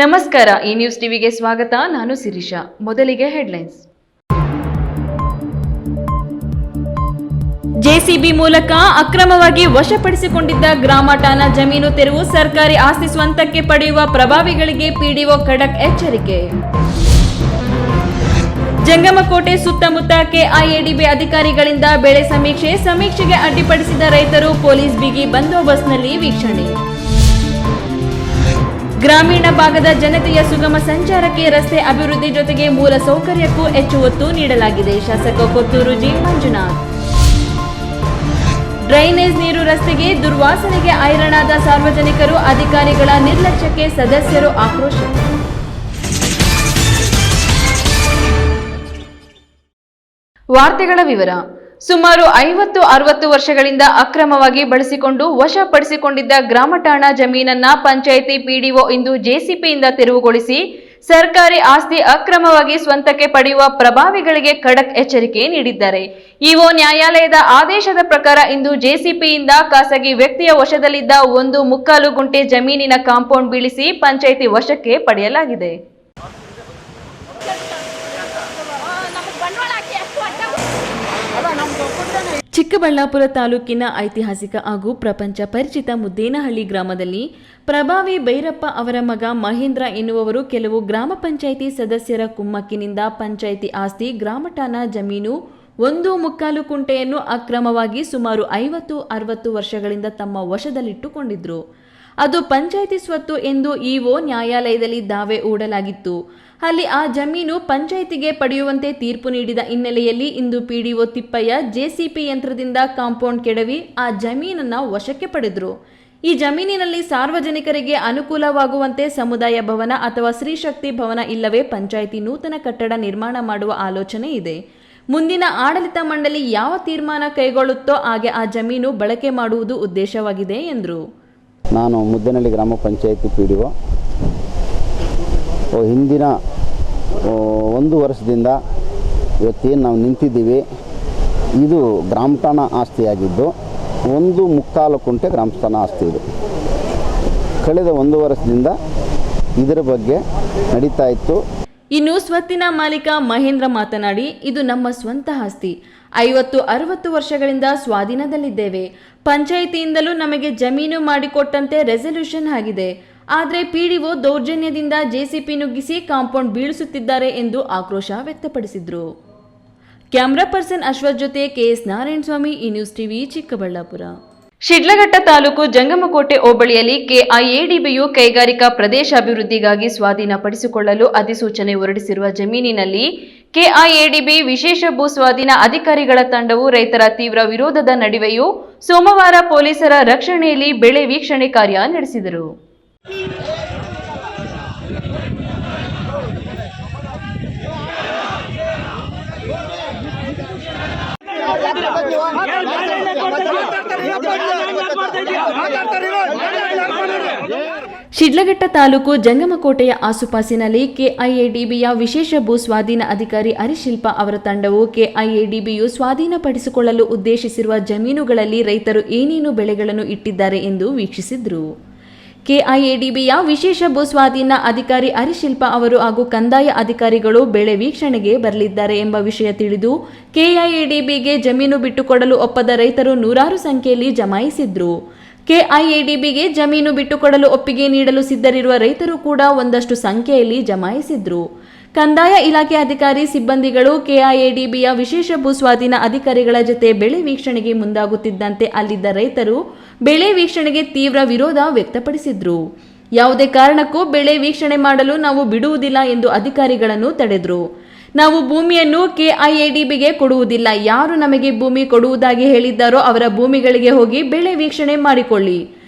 ನಮಸ್ಕಾರ, ಈ ನ್ಯೂಸ್ ಟಿವಿಗೆ ಸ್ವಾಗತ. ನಾನು ಶಿರೀಷಾ. ಮೊದಲಿಗೆ ಹೆಡ್ಲೈನ್ಸ್. ಜೆಸಿಬಿ ಮೂಲಕ ಅಕ್ರಮವಾಗಿ ವಶಪಡಿಸಿಕೊಂಡಿದ್ದ ಗ್ರಾಮ ಠಾಣಾ ಜಮೀನು ತೆರವು, ಸರ್ಕಾರಿ ಆಸ್ತಿ ಸ್ವಂತಕ್ಕೆ ಪಡೆಯುವ ಪ್ರಭಾವಿಗಳಿಗೆ ಪಿಡಿಒ ಖಡಕ್ ಎಚ್ಚರಿಕೆ. ಜಂಗಮಕೋಟೆ ಸುತ್ತಮುತ್ತ ಕೆಐಎಡಿಬಿ ಅಧಿಕಾರಿಗಳಿಂದ ಬೆಳೆ ಸಮೀಕ್ಷೆಗೆ ಅಡ್ಡಿಪಡಿಸಿದ ರೈತರು, ಪೊಲೀಸ್ ಬಿಗಿ ಬಂದೋಬಸ್ತ್ನಲ್ಲಿ ವೀಕ್ಷಣೆ. ಗ್ರಾಮೀಣ ಭಾಗದ ಜನತೆಯ ಸುಗಮ ಸಂಚಾರಕ್ಕೆ ರಸ್ತೆ ಅಭಿವೃದ್ಧಿ ಜೊತೆಗೆ ಮೂಲ ಸೌಕರ್ಯಕ್ಕೂ ಹೆಚ್ಚು ಒತ್ತು ನೀಡಲಾಗಿದೆ, ಶಾಸಕ ಕೊತ್ತೂರು ಜಿ ಮಂಜುನಾಥ್. ಡ್ರೈನೇಜ್ ನೀರು ರಸ್ತೆಗೆ ದುರ್ವಾಸನೆಗೆ ಹೈರಾಣಾದ ಸಾರ್ವಜನಿಕರು, ಅಧಿಕಾರಿಗಳ ನಿರ್ಲಕ್ಷ್ಯಕ್ಕೆ ಸದಸ್ಯರು ಆಕ್ರೋಶ. ವಾರ್ತೆಗಳ ವಿವರ. ಸುಮಾರು 50-60 ವರ್ಷಗಳಿಂದ ಅಕ್ರಮವಾಗಿ ಬಳಸಿಕೊಂಡು ವಶಪಡಿಸಿಕೊಂಡಿದ್ದ ಗ್ರಾಮ ಠಾಣಾ ಜಮೀನನ್ನ ಪಂಚಾಯಿತಿ ಪಿಡಿಒ ಇಂದು ಜೆಸಿಪಿಯಿಂದ ತೆರವುಗೊಳಿಸಿ ಸರ್ಕಾರಿ ಆಸ್ತಿ ಅಕ್ರಮವಾಗಿ ಸ್ವಂತಕ್ಕೆ ಪಡೆಯುವ ಪ್ರಭಾವಿಗಳಿಗೆ ಖಡಕ್ ಎಚ್ಚರಿಕೆ ನೀಡಿದ್ದಾರೆ. ಇಒ ನ್ಯಾಯಾಲಯದ ಆದೇಶದ ಪ್ರಕಾರ ಇಂದು ಜೆಸಿಪಿಯಿಂದ ಖಾಸಗಿ ವ್ಯಕ್ತಿಯ ವಶದಲ್ಲಿದ್ದ 1.25 ಗುಂಟೆ ಜಮೀನಿನ ಕಾಂಪೌಂಡ್ ಬೀಳಿಸಿ ಪಂಚಾಯಿತಿ ವಶಕ್ಕೆ ಪಡೆಯಲಾಗಿದೆ. ಚಿಕ್ಕಬಳ್ಳಾಪುರ ತಾಲೂಕಿನ ಐತಿಹಾಸಿಕ ಹಾಗೂ ಪ್ರಪಂಚ ಪರಿಚಿತ ಮುದ್ದೇನಹಳ್ಳಿ ಗ್ರಾಮದಲ್ಲಿ ಪ್ರಭಾವಿ ಭೈರಪ್ಪ ಅವರ ಮಗ ಮಹೇಂದ್ರ ಎನ್ನುವವರು ಕೆಲವು ಗ್ರಾಮ ಪಂಚಾಯಿತಿ ಸದಸ್ಯರ ಕುಮ್ಮಕ್ಕಿನಿಂದ ಪಂಚಾಯಿತಿ ಆಸ್ತಿ ಗ್ರಾಮ ಠಾಣಾ ಜಮೀನು 1.25 ಕುಂಟೆಯನ್ನು ಅಕ್ರಮವಾಗಿ ಸುಮಾರು 50-60 ವರ್ಷಗಳಿಂದ ತಮ್ಮ ವಶದಲ್ಲಿಟ್ಟುಕೊಂಡಿದ್ರು. ಅದು ಪಂಚಾಯಿತಿ ಸ್ವತ್ತು ಎಂದು ಇಒ ನ್ಯಾಯಾಲಯದಲ್ಲಿ ದಾವೆ ಹೂಡಲಾಗಿತ್ತು. ಅಲ್ಲಿ ಆ ಜಮೀನು ಪಂಚಾಯಿತಿಗೆ ಪಡೆಯುವಂತೆ ತೀರ್ಪು ನೀಡಿದ ಹಿನ್ನೆಲೆಯಲ್ಲಿ ಇಂದು ಪಿಡಿಒ ತಿಪ್ಪಯ್ಯ ಜೆಸಿಪಿ ಯಂತ್ರದಿಂದ ಕಾಂಪೌಂಡ್ ಕೆಡವಿ ಆ ಜಮೀನನ್ನ ವಶಕ್ಕೆ ಪಡೆದರು. ಈ ಜಮೀನಿನಲ್ಲಿ ಸಾರ್ವಜನಿಕರಿಗೆ ಅನುಕೂಲವಾಗುವಂತೆ ಸಮುದಾಯ ಭವನ ಅಥವಾ ಸ್ತ್ರೀಶಕ್ತಿ ಭವನ ಇಲ್ಲವೇ ಪಂಚಾಯಿತಿ ನೂತನ ಕಟ್ಟಡ ನಿರ್ಮಾಣ ಮಾಡುವ ಆಲೋಚನೆ ಇದೆ. ಮುಂದಿನ ಆಡಳಿತ ಮಂಡಳಿ ಯಾವ ತೀರ್ಮಾನ ಕೈಗೊಳ್ಳುತ್ತೋ ಹಾಗೆ ಆ ಜಮೀನು ಬಳಕೆ ಮಾಡುವುದು ಉದ್ದೇಶವಾಗಿದೆ ಎಂದರು. ನಾನು ಮುದ್ದೇನಹಳ್ಳಿ ಗ್ರಾಮ ಪಂಚಾಯಿತಿ ಪಿಡಿಒ. ಹಿಂದಿನ 1 ವರ್ಷದಿಂದ ಇವತ್ತೇನು ನಾವು ನಿಂತಿದ್ದೀವಿ, ಇದು ಗ್ರಾಮ ಠಾಣಾ ಆಸ್ತಿಯಾಗಿದ್ದು 1.25 ಕುಂಟೆ ಗ್ರಾಮ ಠಾಣಾ ಆಸ್ತಿ ಇದು. ಕಳೆದ 1 ವರ್ಷದಿಂದ ಇದರ ಬಗ್ಗೆ ನಡೀತಾ ಇತ್ತು. ಇನ್ನು ಸ್ವತ್ತಿನ ಮಾಲೀಕ ಮಹೇಂದ್ರ ಮಾತನಾಡಿ, ಇದು ನಮ್ಮ ಸ್ವಂತ ಆಸ್ತಿ. 50-60 ವರ್ಷಗಳಿಂದ ಸ್ವಾಧೀನದಲ್ಲಿದ್ದೇವೆ. ಪಂಚಾಯಿತಿಯಿಂದಲೂ ನಮಗೆ ಜಮೀನು ಮಾಡಿಕೊಟ್ಟಂತೆ ರೆಸಲ್ಯೂಷನ್ ಆಗಿದೆ. ಆದರೆ ಪಿಡಿಒ ದೌರ್ಜನ್ಯದಿಂದ ಜೆಸಿಪಿ ನುಗ್ಗಿಸಿ ಕಾಂಪೌಂಡ್ ಬೀಳಿಸುತ್ತಿದ್ದಾರೆ ಎಂದು ಆಕ್ರೋಶ ವ್ಯಕ್ತಪಡಿಸಿದರು. ಕ್ಯಾಮರಾ ಪರ್ಸನ್ ಅಶ್ವಥ್ ಜೊತೆ ಕೆಎಸ್ ನಾರಾಯಣಸ್ವಾಮಿ, ಈ ನ್ಯೂಸ್ ಟಿವಿ, ಚಿಕ್ಕಬಳ್ಳಾಪುರ. ಶಿಡ್ಲಘಟ್ಟ ತಾಲೂಕು ಜಂಗಮಕೋಟೆ ಹೋಬಳಿಯಲ್ಲಿ ಕೆಐಎಡಿಬಿಯು ಕೈಗಾರಿಕಾ ಪ್ರದೇಶ ಅಭಿವೃದ್ಧಿಗಾಗಿ ಸ್ವಾಧೀನಪಡಿಸಿಕೊಳ್ಳಲು ಅಧಿಸೂಚನೆ ಹೊರಡಿಸಿರುವ ಜಮೀನಿನಲ್ಲಿ ಕೆಐಎಡಿಬಿ ವಿಶೇಷ ಭೂ ಸ್ವಾಧೀನ ಅಧಿಕಾರಿಗಳ ತಂಡವು ರೈತರ ತೀವ್ರ ವಿರೋಧದ ನಡುವೆಯೂ ಸೋಮವಾರ ಪೊಲೀಸರ ರಕ್ಷಣೆಯಲ್ಲಿ ಬೆಳೆ ವೀಕ್ಷಣೆ ಕಾರ್ಯ ನಡೆಸಿದರು. ಶಿಡ್ಲಘಟ್ಟ ತಾಲೂಕು ಜಂಗಮಕೋಟೆಯ ಆಸುಪಾಸಿನಲ್ಲಿ ಕೆಐಎಡಿಬಿಯ ವಿಶೇಷ ಭೂ ಸ್ವಾಧೀನ ಅಧಿಕಾರಿ ಹರಿಶಿಲ್ಪ ಅವರ ತಂಡವು ಕೆಐಎಡಿಬಿಯು ಸ್ವಾಧೀನಪಡಿಸಿಕೊಳ್ಳಲು ಉದ್ದೇಶಿಸಿರುವ ಜಮೀನುಗಳಲ್ಲಿ ರೈತರು ಏನೇನು ಬೆಳೆಗಳನ್ನು ಇಟ್ಟಿದ್ದಾರೆ ಎಂದು ವೀಕ್ಷಿಸಿದರು. ಕೆಐಎಡಿಬಿಯ ವಿಶೇಷ ಭೂ ಸ್ವಾಧೀನ ಅಧಿಕಾರಿ ಹರಿಶಿಲ್ಪ ಅವರು ಹಾಗೂ ಕಂದಾಯ ಅಧಿಕಾರಿಗಳು ಬೆಳೆ ವೀಕ್ಷಣೆಗೆ ಬರಲಿದ್ದಾರೆ ಎಂಬ ವಿಷಯ ತಿಳಿದು ಕೆಐಎಡಿಬಿಗೆ ಜಮೀನು ಬಿಟ್ಟುಕೊಡಲು ಒಪ್ಪದ ರೈತರು ನೂರಾರು ಸಂಖ್ಯೆಯಲ್ಲಿ ಜಮಾಯಿಸಿದ್ರು. ಕೆಐಎಡಿಬಿಗೆ ಜಮೀನು ಬಿಟ್ಟುಕೊಡಲು ಒಪ್ಪಿಗೆ ನೀಡಲು ಸಿದ್ಧರಿರುವ ರೈತರು ಕೂಡ ಒಂದಷ್ಟು ಸಂಖ್ಯೆಯಲ್ಲಿ ಜಮಾಯಿಸಿದ್ರು. ಕಂದಾಯ ಇಲಾಖೆ ಅಧಿಕಾರಿ ಸಿಬ್ಬಂದಿಗಳು ಕೆಐಎಡಿಬಿಯ ವಿಶೇಷ ಭೂ ಸ್ವಾಧೀನ ಅಧಿಕಾರಿಗಳ ಜೊತೆ ಬೆಳೆ ವೀಕ್ಷಣೆಗೆ ಮುಂದಾಗುತ್ತಿದ್ದಂತೆ ಅಲ್ಲಿದ್ದ ರೈತರು ಬೆಳೆ ವೀಕ್ಷಣೆಗೆ ತೀವ್ರ ವಿರೋಧ ವ್ಯಕ್ತಪಡಿಸಿದ್ರು. ಯಾವುದೇ ಕಾರಣಕ್ಕೂ ಬೆಳೆ ವೀಕ್ಷಣೆ ಮಾಡಲು ನಾವು ಬಿಡುವುದಿಲ್ಲ ಎಂದು ಅಧಿಕಾರಿಗಳನ್ನು ತಡೆದರು. ನಾವು ಭೂಮಿಯನ್ನು ಕೆಐಎಡಿಬಿಗೆ ಕೊಡುವುದಿಲ್ಲ. ಯಾರು ನಮಗೆ ಭೂಮಿ ಕೊಡುವುದಾಗಿ ಹೇಳಿದ್ದಾರೋ ಅವರ ಭೂಮಿಗಳಿಗೆ ಹೋಗಿ ಬೆಳೆ ವೀಕ್ಷಣೆ ಮಾಡಿಕೊಳ್ಳಿ.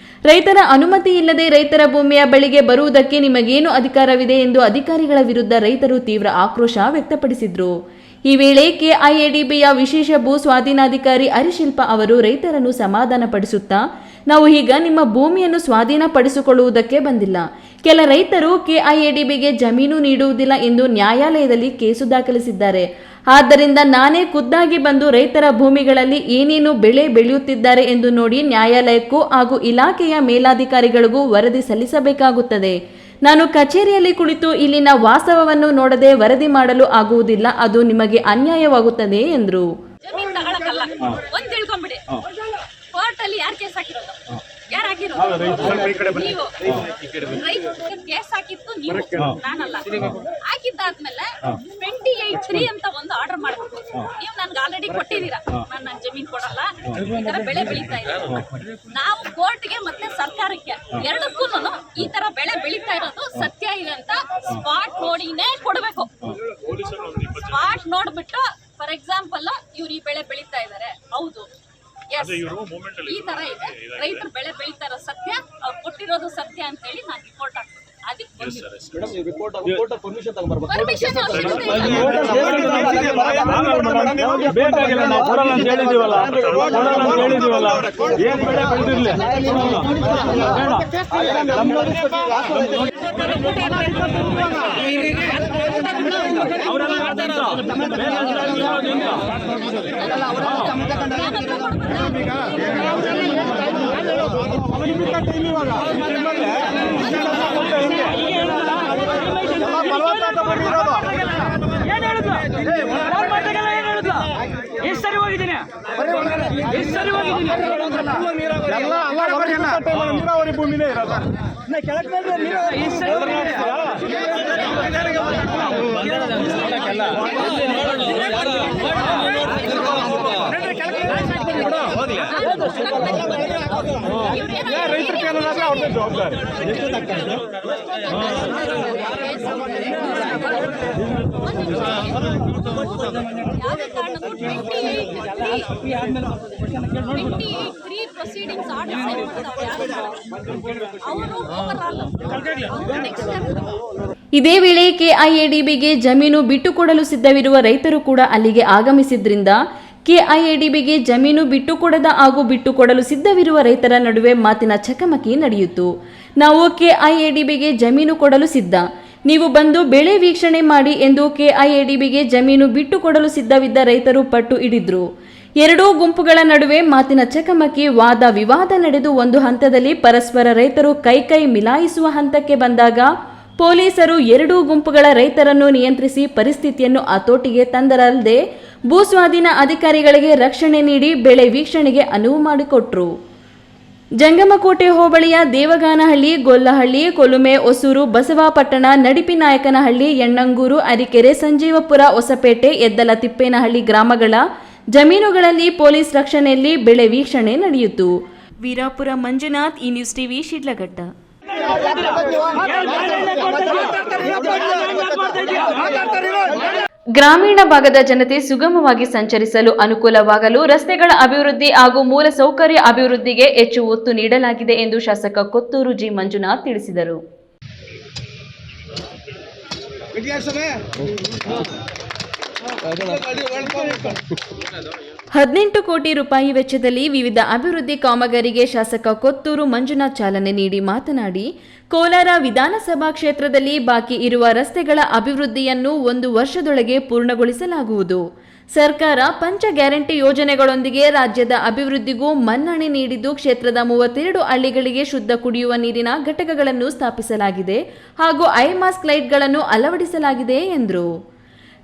ರೈತರ ಅನುಮತಿ ಇಲ್ಲದೆ ರೈತರ ಭೂಮಿಯ ಬಳಿಗೆ ಬರುವುದಕ್ಕೆ ನಿಮಗೇನು ಅಧಿಕಾರವಿದೆ ಎಂದು ಅಧಿಕಾರಿಗಳ ವಿರುದ್ಧ ರೈತರು ತೀವ್ರ ಆಕ್ರೋಶ ವ್ಯಕ್ತಪಡಿಸಿದ್ರು. ಈ ವೇಳೆ ಕೆಐಎಡಿಬಿಯ ವಿಶೇಷ ಭೂ ಸ್ವಾಧೀನಾಧಿಕಾರಿ ಹರಿಶಿಲ್ಪ ಅವರು ರೈತರನ್ನು ಸಮಾಧಾನಪಡಿಸುತ್ತಾ, ನಾವು ಈಗ ನಿಮ್ಮ ಭೂಮಿಯನ್ನು ಸ್ವಾಧೀನಪಡಿಸಿಕೊಳ್ಳುವುದಕ್ಕೆ ಬಂದಿಲ್ಲ. ಕೆಲ ರೈತರು ಕೆಐಎಡಿಬಿಗೆ ಜಮೀನು ನೀಡುವುದಿಲ್ಲ ಎಂದು ನ್ಯಾಯಾಲಯದಲ್ಲಿ ಕೇಸು ದಾಖಲಿಸಿದ್ದಾರೆ. ಆದ್ದರಿಂದ ನಾನೇ ಖುದ್ದಾಗಿ ಬಂದು ರೈತರ ಭೂಮಿಗಳಲ್ಲಿ ಏನೇನು ಬೆಳೆ ಬೆಳೆಯುತ್ತಿದ್ದಾರೆ ಎಂದು ನೋಡಿ ನ್ಯಾಯಾಲಯಕ್ಕೂ ಹಾಗೂ ಇಲಾಖೆಯ ಮೇಲಾಧಿಕಾರಿಗಳಿಗೂ ವರದಿ ಸಲ್ಲಿಸಬೇಕಾಗುತ್ತದೆ. ನಾನು ಕಚೇರಿಯಲ್ಲಿ ಕುಳಿತು ಇಲ್ಲಿನ ವಾಸ್ತವವನ್ನು ನೋಡದೆ ವರದಿ ಮಾಡಲು ಆಗುವುದಿಲ್ಲ, ಅದು ನಿಮಗೆ ಅನ್ಯಾಯವಾಗುತ್ತದೆ ಎಂದರು. ಜಮೀನ್ ತಗೊಳಕಲ್ಲ, ಒಂದ್ ತಿಳ್ಕೊಂಬಿಡಿ. ಕೋರ್ಟ್ ಅಲ್ಲಿ ಯಾರು ಕೇಸ್ ಹಾಕಿರೋದು? ಯಾರು ಹಾಕಿರೋದು? ನೀವು. ರೈತರಿಗೆ ಕೇಸ್ ಹಾಕಿತ್ತು ನೀವು, ನಾನಲ್ಲ. ಹಾಕಿದ್ದಾದ್ಮೇಲೆ 28(3) ಅಂತ ಒಂದು ಆರ್ಡರ್ ಮಾಡ್ಬೇಕು. ನೀವು ನನ್ಗೆ ಆಲ್ರೆಡಿ ಕೊಟ್ಟಿದ್ದೀರಾ, ನಾನು ನನ್ನ ಜಮೀನ್ ಕೊಡಲ್ಲ, ಈ ತರ ಬೆಳೆ ಬೆಳೀತಾ ಇದ್ದಾರೆ. ನಾವು ಕೋರ್ಟ್ಗೆ ಮತ್ತೆ ಸರ್ಕಾರಕ್ಕೆ ಎರಡಕ್ಕೂ ಈ ತರ ಬೆಳೆ ಬೆಳೀತಾ ಇರೋದು ಸತ್ಯ ಇದೆ ಅಂತ ಸ್ಪಾಟ್ ನೋಡಿನೇ ಕೊಡ್ಬೇಕು. ಸ್ಪಾಟ್ ನೋಡ್ಬಿಟ್ಟು ಫಾರ್ ಎಕ್ಸಾಂಪಲ್ ಇವ್ರು ಈ ಬೆಳೆ ಬೆಳೀತಾ ಇದ್ದಾರೆ, ಹೌದು ಈ ತರ ಇದೆ, ರೈತರು ಬೆಳೆ ಬೆಳೀತಾ ಇರೋ ಸತ್ಯ, ಅವ್ರು ಕೊಟ್ಟಿರೋದು ಸತ್ಯ ಅಂತ ಹೇಳಿ ನಾನು ರಿಪೋರ್ಟ್ ಹಾಕ್ತೀನಿ. ಅದಕ್ಕೆ ನೀರಾವರಿ ಭೂಮಿನೇ ಇರೋದು. ರೈತರ ಕೇಳೋದಾದ್ರೆ ಅವ್ರದ್ದೇ ಜವಾಬ್ದಾರಿ. ಯಾವುದೇ ಕಾರಣಕ್ಕೂ 28(3) ಪ್ರೊಸೀಡಿಂಗ್ಸ್ ಆರ್ಡರ್ ಅವರು ಓವರ್ ಇದೇ ವೇಳೆ ಕೆಐಎಡಿಬಿಗೆ ಜಮೀನು ಬಿಟ್ಟುಕೊಡಲು ಸಿದ್ಧವಿರುವ ರೈತರು ಕೂಡ ಅಲ್ಲಿಗೆ ಆಗಮಿಸಿದ್ರಿಂದ ಕೆಐಎಡಿಬಿಗೆ ಜಮೀನು ಬಿಟ್ಟುಕೊಡದ ಹಾಗೂ ಬಿಟ್ಟುಕೊಡಲು ಸಿದ್ಧವಿರುವ ರೈತರ ನಡುವೆ ಮಾತಿನ ಚಕಮಕಿ ನಡೆಯಿತು. ನಾವು ಕೆಐಎಡಿಬಿಗೆ ಜಮೀನು ಕೊಡಲು ಸಿದ್ಧ, ನೀವು ಬಂದು ಬೆಳೆ ವೀಕ್ಷಣೆ ಮಾಡಿ ಎಂದು ಕೆಐಎಡಿಬಿಗೆ ಜಮೀನು ಬಿಟ್ಟುಕೊಡಲು ಸಿದ್ಧವಿದ್ದ ರೈತರು ಪಟ್ಟು ಹಿಡಿದ್ರು. ಎರಡೂ ಗುಂಪುಗಳ ನಡುವೆ ಮಾತಿನ ಚಕಮಕಿ, ವಾದ ವಿವಾದ ನಡೆದು ಒಂದು ಹಂತದಲ್ಲಿ ಪರಸ್ಪರ ರೈತರು ಕೈ ಮಿಲಾಯಿಸುವ ಹಂತಕ್ಕೆ ಬಂದಾಗ ಪೊಲೀಸರು ಎರಡೂ ಗುಂಪುಗಳ ರೈತರನ್ನು ನಿಯಂತ್ರಿಸಿ ಪರಿಸ್ಥಿತಿಯನ್ನು ಹತೋಟಿಗೆ ತಂದರಲ್ಲದೆ ಭೂಸ್ವಾಧೀನ ಅಧಿಕಾರಿಗಳಿಗೆ ರಕ್ಷಣೆ ನೀಡಿ ಬೆಳೆ ವೀಕ್ಷಣೆಗೆ ಅನುವು ಮಾಡಿಕೊಟ್ರು. ಜಂಗಮಕೋಟೆ ಹೋಬಳಿಯ ದೇವಗಾನಹಳ್ಳಿ, ಗೊಲ್ಲಹಳ್ಳಿ, ಕೊಲುಮೆ, ಹೊಸೂರು, ಬಸವಾಪಟ್ಟಣ, ನಡಿಪಿನಾಯಕನಹಳ್ಳಿ, ಯಣ್ಣಂಗೂರು, ಅರಿಕೆರೆ, ಸಂಜೀವಪುರ, ಹೊಸಪೇಟೆ, ಎದ್ದಲ ತಿಪ್ಪೇನಹಳ್ಳಿ ಗ್ರಾಮಗಳ ಜಮೀನುಗಳಲ್ಲಿ ಪೊಲೀಸ್ ರಕ್ಷಣೆಯಲ್ಲಿ ಬೆಳೆ ವೀಕ್ಷಣೆ ನಡೆಯಿತು. ವೀರಾಪುರ ಮಂಜುನಾಥ್, ಈ ನ್ಯೂಸ್ ಟಿವಿ, ಶಿಡ್ಲಘಟ್ಟ. ಗ್ರಾಮೀಣ ಭಾಗದ ಜನತೆ ಸುಗಮವಾಗಿ ಸಂಚರಿಸಲು ಅನುಕೂಲವಾಗಲು ರಸ್ತೆಗಳ ಅಭಿವೃದ್ಧಿ ಹಾಗೂ ಮೂಲ ಸೌಕರ್ಯ ಅಭಿವೃದ್ಧಿಗೆ ಹೆಚ್ಚು ಒತ್ತು ನೀಡಲಾಗಿದೆ ಎಂದು ಶಾಸಕ ಕೊತ್ತೂರು ಜಿ ಮಂಜುನಾಥ್ ತಿಳಿಸಿದರು. 18 ಕೋಟಿ ರೂಪಾಯಿ ವೆಚ್ಚದಲ್ಲಿ ವಿವಿಧ ಅಭಿವೃದ್ಧಿ ಕಾಮಗಾರಿಗೆ ಶಾಸಕ ಕೊತ್ತೂರು ಮಂಜುನಾಥ್ ಚಾಲನೆ ನೀಡಿ ಮಾತನಾಡಿ, ಕೋಲಾರ ವಿಧಾನಸಭಾ ಕ್ಷೇತ್ರದಲ್ಲಿ ಬಾಕಿ ಇರುವ ರಸ್ತೆಗಳ ಅಭಿವೃದ್ಧಿಯನ್ನು 1 ವರ್ಷದೊಳಗೆ ಪೂರ್ಣಗೊಳಿಸಲಾಗುವುದು. ಸರ್ಕಾರ ಪಂಚ ಗ್ಯಾರಂಟಿ ಯೋಜನೆಗಳೊಂದಿಗೆ ರಾಜ್ಯದ ಅಭಿವೃದ್ಧಿಗೂ ಮನ್ನಣೆ ನೀಡಿದ್ದು, ಕ್ಷೇತ್ರದ 32 ಹಳ್ಳಿಗಳಿಗೆ ಶುದ್ಧ ಕುಡಿಯುವ ನೀರಿನ ಘಟಕಗಳನ್ನು ಸ್ಥಾಪಿಸಲಾಗಿದೆ ಹಾಗೂ ಐಮಾಸ್ಕ್ ಲೈಟ್ಗಳನ್ನು ಅಳವಡಿಸಲಾಗಿದೆ ಎಂದರು.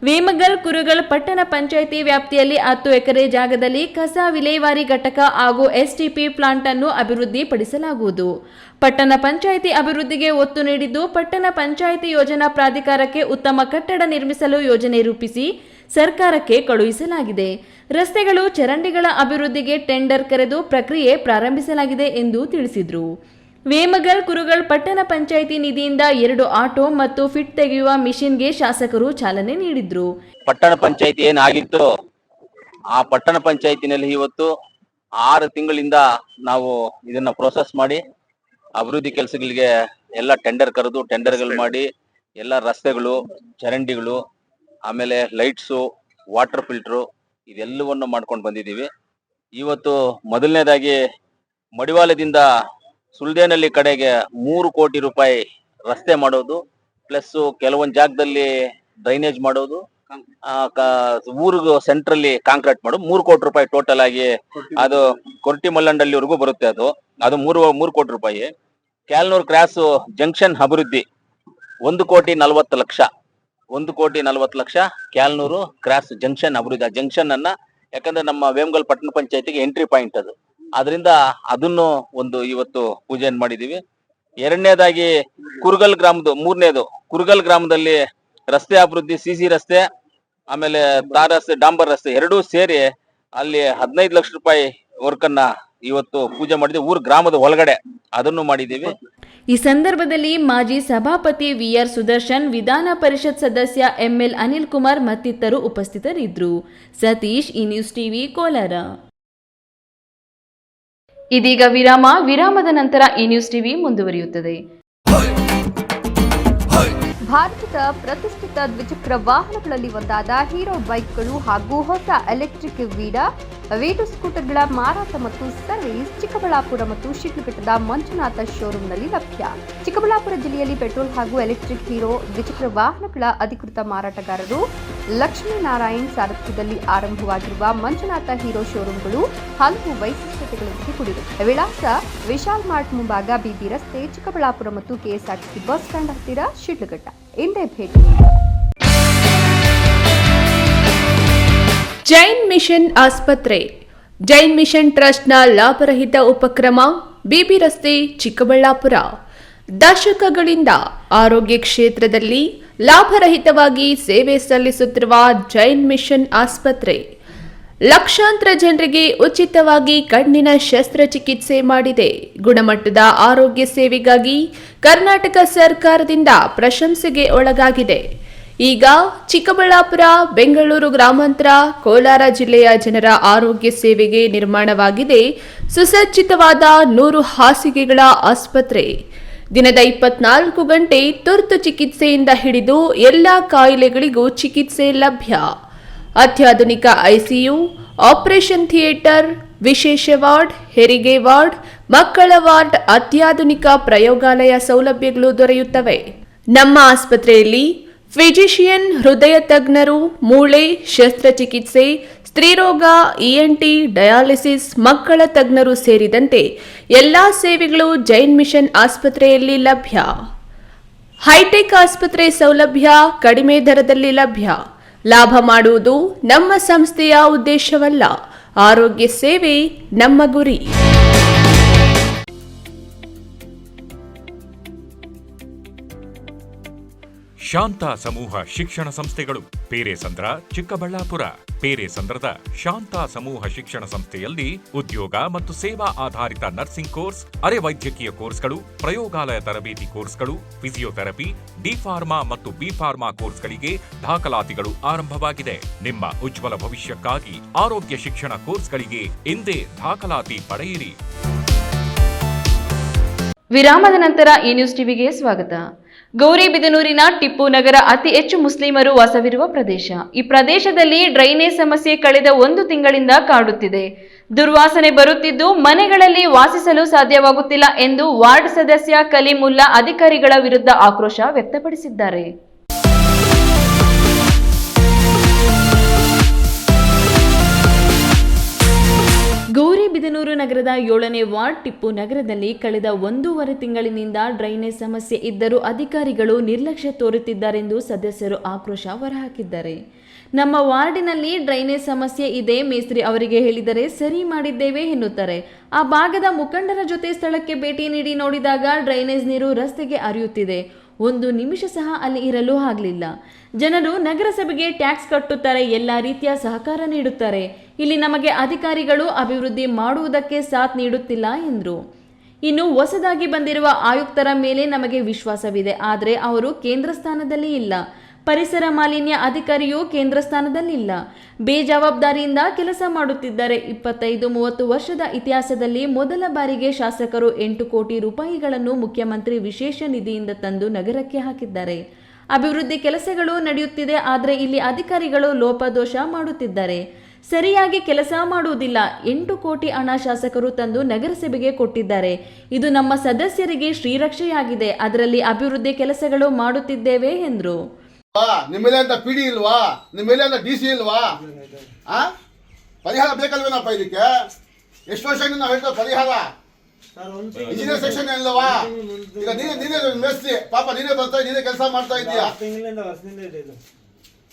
ವೇಮಗಲ್ ಕುರುಗಲ್ ಪಟ್ಟಣ ಪಂಚಾಯಿತಿ ವ್ಯಾಪ್ತಿಯಲ್ಲಿ 10 ಎಕರೆ ಜಾಗದಲ್ಲಿ ಕಸ ವಿಲೇವಾರಿ ಘಟಕ ಹಾಗೂ ಎಸ್ಟಿಪಿ ಪ್ಲಾಂಟ್ ಅನ್ನು ಅಭಿವೃದ್ಧಿಪಡಿಸಲಾಗುವುದು. ಪಟ್ಟಣ ಪಂಚಾಯಿತಿ ಅಭಿವೃದ್ಧಿಗೆ ಒತ್ತು ನೀಡಿದ್ದು, ಪಟ್ಟಣ ಪಂಚಾಯಿತಿ ಯೋಜನಾ ಪ್ರಾಧಿಕಾರಕ್ಕೆ ಉತ್ತಮ ಕಟ್ಟಡ ನಿರ್ಮಿಸಲು ಯೋಜನೆ ರೂಪಿಸಿ ಸರ್ಕಾರಕ್ಕೆ ಕಳುಹಿಸಲಾಗಿದೆ. ರಸ್ತೆಗಳು, ಚರಂಡಿಗಳ ಅಭಿವೃದ್ಧಿಗೆ ಟೆಂಡರ್ ಕರೆದು ಪ್ರಕ್ರಿಯೆ ಪ್ರಾರಂಭಿಸಲಾಗಿದೆ ಎಂದು ತಿಳಿಸಿದರು. ವೇಮಗಲ್ ಕುರುಗಲ್ ಪಟ್ಟಣ ಪಂಚಾಯಿತಿ ನಿಧಿಯಿಂದ 2 ಆಟೋ ಮತ್ತು ಫಿಟ್ ತೆಗೆಯುವ ಮಿಷಿನ್ಗೆ ಶಾಸಕರು ಚಾಲನೆ ನೀಡಿದ್ರು. ಪಟ್ಟಣ ಪಂಚಾಯಿತಿ ಏನಾಗಿತ್ತು, ಆ ಪಟ್ಟಣ ಪಂಚಾಯಿತಿನಲ್ಲಿ ಇವತ್ತು 6 ತಿಂಗಳಿಂದ ನಾವು ಇದನ್ನ ಪ್ರೋಸೆಸ್ ಮಾಡಿ ಅಭಿವೃದ್ಧಿ ಕೆಲಸಗಳಿಗೆ ಎಲ್ಲ ಟೆಂಡರ್ ಕರೆದು ಟೆಂಡರ್ಗಳು ಮಾಡಿ ಎಲ್ಲ ರಸ್ತೆಗಳು, ಚರಂಡಿಗಳು, ಆಮೇಲೆ ಲೈಟ್ಸು, ವಾಟರ್ ಫಿಲ್ಟ್ರು ಇದೆಲ್ಲವನ್ನು ಮಾಡ್ಕೊಂಡು ಬಂದಿದ್ದೀವಿ. ಇವತ್ತು ಮೊದಲನೇದಾಗಿ ಮಡಿವಾಳದಿಂದ ಸುಳ್ದೇನಹಳ್ಳಿ ಕಡೆಗೆ 3 ಕೋಟಿ ರೂಪಾಯಿ ರಸ್ತೆ ಮಾಡೋದು, ಪ್ಲಸ್ ಕೆಲವೊಂದು ಜಾಗದಲ್ಲಿ ಡ್ರೈನೇಜ್ ಮಾಡೋದು, ಊರಿಗೂ ಸೆಂಟ್ರಲ್ಲಿ ಕಾಂಕ್ರೀಟ್ ಮಾಡೋದು 3 ಕೋಟಿ ರೂಪಾಯಿ ಟೋಟಲ್ ಆಗಿ ಅದು ಕೊರಟಿ ಮಲ್ಲಂಡಲ್ಲಿವರೆಗೂ ಬರುತ್ತೆ. ಅದು 3 ಕೋಟಿ ರೂಪಾಯಿ. ಕ್ಯಾಲ್ನೂರ್ ಕ್ರಾಸ್ ಜಂಕ್ಷನ್ ಅಭಿವೃದ್ಧಿ 1,40,00,000 1,40,00,000 ಕ್ಯಾಲ್ನೂರು ಕ್ರಾಸ್ ಜಂಕ್ಷನ್ ಅಭಿವೃದ್ಧಿ. ಜಂಕ್ಷನ್ ಅನ್ನ ಯಾಕಂದ್ರೆ ನಮ್ಮ ವೇಮಗಲ್ ಪಟ್ಟಣ ಪಂಚಾಯತಿಗೆ ಎಂಟ್ರಿ ಪಾಯಿಂಟ್ ಅದು, ಅದರಿಂದ ಅದನ್ನು ಒಂದು ಇವತ್ತು ಪೂಜೆಯನ್ನು ಮಾಡಿದೀವಿ. ಎರಡನೇದಾಗಿ ಕುರುಗಲ್ ಗ್ರಾಮದ, ಮೂರನೇದು ಕುರುಗಲ್ ಗ್ರಾಮದಲ್ಲಿ ರಸ್ತೆ ಅಭಿವೃದ್ಧಿ, ಸಿಸಿ ರಸ್ತೆ, ಆಮೇಲೆ ತಾರ್ ರಸ್ತೆ, ಡಾಂಬರ್ ರಸ್ತೆ ಎರಡೂ ಸೇರಿ ಅಲ್ಲಿ 15 ಲಕ್ಷ ರೂಪಾಯಿ ವರ್ಕ್ ಅನ್ನ ಇವತ್ತು ಪೂಜೆ ಮಾಡಿದ್ವಿ. ಊರ್ ಗ್ರಾಮದ ಒಳಗಡೆ ಅದನ್ನು ಮಾಡಿದೀವಿ. ಈ ಸಂದರ್ಭದಲ್ಲಿ ಮಾಜಿ ಸಭಾಪತಿ ವಿಆರ್ ಸುದರ್ಶನ್, ವಿಧಾನ ಪರಿಷತ್ ಸದಸ್ಯ ಎಂಎಲ್ ಅನಿಲ್ ಕುಮಾರ್ ಮತ್ತಿತರರು ಉಪಸ್ಥಿತರಿದ್ದರು. ಸತೀಶ್, ಈ ನ್ಯೂಸ್ ಟಿವಿ, ಕೋಲಾರ. ಇದೀಗ ವಿರಾಮದ ನಂತರ ಈ ನ್ಯೂಸ್ ಟಿವಿ ಮುಂದುವರಿಯುತ್ತದೆ. ಭಾರತದ ಪ್ರತಿಷ್ಠಿತ ದ್ವಿಚಕ್ರ ವಾಹನಗಳಲ್ಲಿ ಒಂದಾದ ಹೀರೋ ಬೈಕ್ಗಳು ಹಾಗೂ ಹೊಸ ಎಲೆಕ್ಟ್ರಿಕ್ ವೀಟು ಸ್ಕೂಟರ್ಗಳ ಮಾರಾಟ ಮತ್ತು ಸರ್ವಿಸ್ ಚಿಕ್ಕಬಳ್ಳಾಪುರ ಮತ್ತು ಶಿಡ್ಲಘಟ್ಟದ ಮಂಜುನಾಥ ಶೋರೂಮ್ನಲ್ಲಿ ಲಭ್ಯ. ಚಿಕ್ಕಬಳ್ಳಾಪುರ ಜಿಲ್ಲೆಯಲ್ಲಿ ಪೆಟ್ರೋಲ್ ಹಾಗೂ ಎಲೆಕ್ಟ್ರಿಕ್ ಹೀರೋ ದ್ವಿಚಕ್ರ ವಾಹನಗಳ ಅಧಿಕೃತ ಮಾರಾಟಗಾರರು ಲಕ್ಷ್ಮೀನಾರಾಯಣ್ ಸಾರಥ್ಯದಲ್ಲಿ ಆರಂಭವಾಗಿರುವ ಮಂಜುನಾಥ ಹೀರೋ ಶೋರೂಮ್ಗಳು ಹಲವು ವೈಶಿಷ್ಟ್ಯತೆಗಳೊಂದಿಗೆ ಕೂಡಿವೆ. ವಿಳಾಸ ವಿಶಾಲ್ ಮಾರ್ಟ್ ಮುಂಭಾಗ, ಬಿಬಿ ರಸ್ತೆ, ಚಿಕ್ಕಬಳ್ಳಾಪುರ ಮತ್ತು ಕೆಎಸ್ಆರ್ಟಿಸಿ ಬಸ್ ಸ್ಟ್ಯಾಂಡ್ ಹತ್ತಿರ, ಶಿಡ್ಲಘಟ್ಟ. ಇಂದೇ ಭೇಟಿ. ಜೈನ್ ಮಿಷನ್ ಆಸ್ಪತ್ರೆ. ಜೈನ್ ಮಿಷನ್ ಟ್ರಸ್ಟ್ನ ಲಾಭರಹಿತ ಉಪಕ್ರಮ, ಬಿಬಿ ರಸ್ತೆ, ಚಿಕ್ಕಬಳ್ಳಾಪುರ. ದಶಕಗಳಿಂದ ಆರೋಗ್ಯ ಕ್ಷೇತ್ರದಲ್ಲಿ ಲಾಭರಹಿತವಾಗಿ ಸೇವೆ ಸಲ್ಲಿಸುತ್ತಿರುವ ಜೈನ್ ಮಿಷನ್ ಆಸ್ಪತ್ರೆ ಲಕ್ಷಾಂತರ ಜನರಿಗೆ ಉಚಿತವಾಗಿ ಕಣ್ಣಿನ ಶಸ್ತ್ರಚಿಕಿತ್ಸೆ ಮಾಡಿದೆ. ಗುಣಮಟ್ಟದ ಆರೋಗ್ಯ ಸೇವೆಗಾಗಿ ಕರ್ನಾಟಕ ಸರ್ಕಾರದಿಂದ ಪ್ರಶಂಸೆಗೆ ಒಳಗಾಗಿದೆ. ಈಗ ಚಿಕ್ಕಬಳ್ಳಾಪುರ, ಬೆಂಗಳೂರು ಗ್ರಾಮಾಂತರ, ಕೋಲಾರ ಜಿಲ್ಲೆಯ ಜನರ ಆರೋಗ್ಯ ಸೇವೆಗೆ ನಿರ್ಮಾಣವಾಗಿದೆ ಸುಸಜ್ಜಿತವಾದ 100 ಹಾಸಿಗೆಗಳ ಆಸ್ಪತ್ರೆ. ದಿನದ 24 ಗಂಟೆ ತುರ್ತು ಚಿಕಿತ್ಸೆಯಿಂದ ಹಿಡಿದು ಎಲ್ಲ ಕಾಯಿಲೆಗಳಿಗೂ ಚಿಕಿತ್ಸೆ ಲಭ್ಯ. ಅತ್ಯಾಧುನಿಕ ಐಸಿಯು, ಆಪರೇಷನ್ ಥಿಯೇಟರ್, ವಿಶೇಷ ವಾರ್ಡ್, ಹೆರಿಗೆ ವಾರ್ಡ್, ಮಕ್ಕಳ ವಾರ್ಡ್, ಅತ್ಯಾಧುನಿಕ ಪ್ರಯೋಗಾಲಯ ಸೌಲಭ್ಯಗಳು ದೊರೆಯುತ್ತವೆ. ನಮ್ಮ ಆಸ್ಪತ್ರೆಯಲ್ಲಿ ಫಿಜಿಷಿಯನ್, ಹೃದಯ ತಜ್ಞರು, ಮೂಳೆ ಶಸ್ತ್ರಚಿಕಿತ್ಸೆ, ಸ್ತ್ರೀರೋಗ, ಇಎನ್ಟಿ, ಡಯಾಲಿಸಿಸ್, ಮಕ್ಕಳ ತಜ್ಞರು ಸೇರಿದಂತೆ ಎಲ್ಲಾ ಸೇವೆಗಳು ಜೈನ್ ಮಿಷನ್ ಆಸ್ಪತ್ರೆಯಲ್ಲಿ ಲಭ್ಯ. ಹೈಟೆಕ್ ಆಸ್ಪತ್ರೆ ಸೌಲಭ್ಯ ಕಡಿಮೆ ದರದಲ್ಲಿ ಲಭ್ಯ. ಲಾಭ ಮಾಡುವುದು ನಮ್ಮ ಸಂಸ್ಥೆಯ ಉದ್ದೇಶವಲ್ಲ, ಆರೋಗ್ಯ ಸೇವೆ ನಮ್ಮ ಗುರಿ. ಶಾಂತ ಸಮೂಹ ಶಿಕ್ಷಣ ಸಂಸ್ಥೆಗಳು ಪೇರೆಸಂದ್ರ, ಚಿಕ್ಕಬಳ್ಳಾಪುರ. ಪೇರೆಸಂದ್ರದ ಶಾಂತ ಸಮೂಹ ಶಿಕ್ಷಣ ಸಂಸ್ಥೆಯಲ್ಲಿ ಉದ್ಯೋಗ ಮತ್ತು ಸೇವಾ ಆಧಾರಿತ ನರ್ಸಿಂಗ್ ಕೋರ್ಸ್, ಅರೆ ವೈದ್ಯಕೀಯ ಕೋರ್ಸ್ಗಳು, ಪ್ರಯೋಗಾಲಯ ತರಬೇತಿ ಕೋರ್ಸ್ಗಳು, ಫಿಸಿಯೋಥೆರಪಿ, ಡಿ ಫಾರ್ಮಾ ಮತ್ತು ಬಿ ಫಾರ್ಮಾ ಕೋರ್ಸ್ಗಳಿಗೆ ದಾಖಲಾತಿಗಳು ಆರಂಭವಾಗಿದೆ. ನಿಮ್ಮ ಉಜ್ವಲ ಭವಿಷ್ಯಕ್ಕಾಗಿ ಆರೋಗ್ಯ ಶಿಕ್ಷಣ ಕೋರ್ಸ್ಗಳಿಗೆ ಇಂದೇ ದಾಖಲಾತಿ ಪಡೆಯಿರಿ. ವಿರಾಮದ ನಂತರ ಈ ನ್ಯೂಸ್ ಟಿವಿಗೆ ಸ್ವಾಗತ. ಗೌರಿಬಿದನೂರಿನ ಟಿಪ್ಪು ನಗರ ಅತಿ ಹೆಚ್ಚು ಮುಸ್ಲಿಮರು ವಾಸವಿರುವ ಪ್ರದೇಶ. ಈ ಪ್ರದೇಶದಲ್ಲಿ ಡ್ರೈನೇಜ್ ಸಮಸ್ಯೆ ಕಳೆದ 1 ತಿಂಗಳಿಂದ ಕಾಡುತ್ತಿದೆ. ದುರ್ವಾಸನೆ ಬರುತ್ತಿದ್ದು ಮನೆಗಳಲ್ಲಿ ವಾಸಿಸಲು ಸಾಧ್ಯವಾಗುತ್ತಿಲ್ಲ ಎಂದು ವಾರ್ಡ್ ಸದಸ್ಯ ಕಲೀಮುಲ್ಲಾ ಅಧಿಕಾರಿಗಳ ವಿರುದ್ಧ ಆಕ್ರೋಶ ವ್ಯಕ್ತಪಡಿಸಿದ್ದಾರೆ. ಗೌರಿಬಿದನೂರು ನಗರದ 7ನೇ ವಾರ್ಡ್ ಟಿಪ್ಪು ನಗರದಲ್ಲಿ ಕಳೆದ 1.5 ತಿಂಗಳಿನಿಂದ ಡ್ರೈನೇಜ್ ಸಮಸ್ಯೆ ಇದ್ದರೂ ಅಧಿಕಾರಿಗಳು ನಿರ್ಲಕ್ಷ್ಯ ತೋರುತ್ತಿದ್ದಾರೆಂದು ಸದಸ್ಯರು ಆಕ್ರೋಶ ಹೊರಹಾಕಿದ್ದಾರೆ. ನಮ್ಮ ವಾರ್ಡಿನಲ್ಲಿ ಡ್ರೈನೇಜ್ ಸಮಸ್ಯೆ ಇದೆ, ಮೇಸ್ತ್ರಿ ಅವರಿಗೆ ಹೇಳಿದರೆ ಸರಿ ಮಾಡಿದ್ದೇವೆ ಎನ್ನುತ್ತಾರೆ. ಆ ಭಾಗದ ಮುಖಂಡರ ಜೊತೆ ಸ್ಥಳಕ್ಕೆ ಭೇಟಿ ನೀಡಿ ನೋಡಿದಾಗ ಡ್ರೈನೇಜ್ ನೀರು ರಸ್ತೆಗೆ ಹರಿಯುತ್ತಿದೆ. 1 ನಿಮಿಷ ಸಹ ಅಲ್ಲಿ ಇರಲು ಆಗಲಿಲ್ಲ. ಜನರು ನಗರಸಭೆಗೆ ಟ್ಯಾಕ್ಸ್ ಕಟ್ಟುತ್ತಾರೆ, ಎಲ್ಲ ರೀತಿಯ ಸಹಕಾರ ನೀಡುತ್ತಾರೆ. ಇಲ್ಲಿ ನಮಗೆ ಅಧಿಕಾರಿಗಳು ಅಭಿವೃದ್ಧಿ ಮಾಡುವುದಕ್ಕೆ ಸಾಥ್ ನೀಡುತ್ತಿಲ್ಲ ಎಂದರು. ಇನ್ನು ಹೊಸದಾಗಿ ಬಂದಿರುವ ಆಯುಕ್ತರ ಮೇಲೆ ನಮಗೆ ವಿಶ್ವಾಸವಿದೆ, ಆದರೆ ಅವರು ಕೇಂದ್ರ ಸ್ಥಾನದಲ್ಲಿ ಇಲ್ಲ. ಪರಿಸರ ಮಾಲಿನ್ಯ ಅಧಿಕಾರಿಯೂ ಕೇಂದ್ರ ಸ್ಥಾನದಲ್ಲಿಲ್ಲ. ಬೇಜವಾಬ್ದಾರಿಯಿಂದ ಕೆಲಸ ಮಾಡುತ್ತಿದ್ದಾರೆ. 25-30 ವರ್ಷದ ಇತಿಹಾಸದಲ್ಲಿ ಮೊದಲ ಬಾರಿಗೆ ಶಾಸಕರು 8 ಕೋಟಿ ರೂಪಾಯಿಗಳನ್ನು ಮುಖ್ಯಮಂತ್ರಿ ವಿಶೇಷ ನಿಧಿಯಿಂದ ತಂದು ನಗರಕ್ಕೆ ಹಾಕಿದ್ದಾರೆ. ಅಭಿವೃದ್ಧಿ ಕೆಲಸಗಳು ನಡೆಯುತ್ತಿದೆ, ಆದರೆ ಇಲ್ಲಿ ಅಧಿಕಾರಿಗಳು ಲೋಪದೋಷ ಮಾಡುತ್ತಿದ್ದಾರೆ, ಸರಿಯಾಗಿ ಕೆಲಸ ಮಾಡುವುದಿಲ್ಲ. 8 ಕೋಟಿ ಹಣ ಶಾಸಕರು ತಂದು ನಗರಸಭೆಗೆ ಕೊಟ್ಟಿದ್ದಾರೆ. ಇದು ನಮ್ಮ ಸದಸ್ಯರಿಗೆ ಶ್ರೀರಕ್ಷೆಯಾಗಿದೆ. ಅದರಲ್ಲಿ ಅಭಿವೃದ್ಧಿ ಕೆಲಸಗಳು ಮಾಡುತ್ತಿದ್ದೇವೆ ಎಂದರು. ನಿಮ್ಮಲ್ಲಿ ಅಂತ ಪಿಡಿ ಇಲ್ವಾ? ನಿಮ್ಮಲ್ಲಿ ಅಂತ DC ಇಲ್ವಾ? ಪರಿಹಾರ ಬೇಕಲ್ವೇನಪ್ಪ ಇದಕ್ಕೆ? ಎಷ್ಟು ವರ್ಷದಿಂದ ನಾವು ಹೇಳ್ತೇವೆ ಪರಿಹಾರ. ಇಂಜಿನಿಯರ್ ಸೆಕ್ಷನ್ ಇಲ್ಲವಾ? ಈಗ ನೀನೇ ಮೇಸ್ತ್ರಿ, ಪಾಪ ನೀನೇ ಬರ್ತಾ ನೀನೇ ಕೆಲಸ ಮಾಡ್ತಾ ಇದೀಯಾ,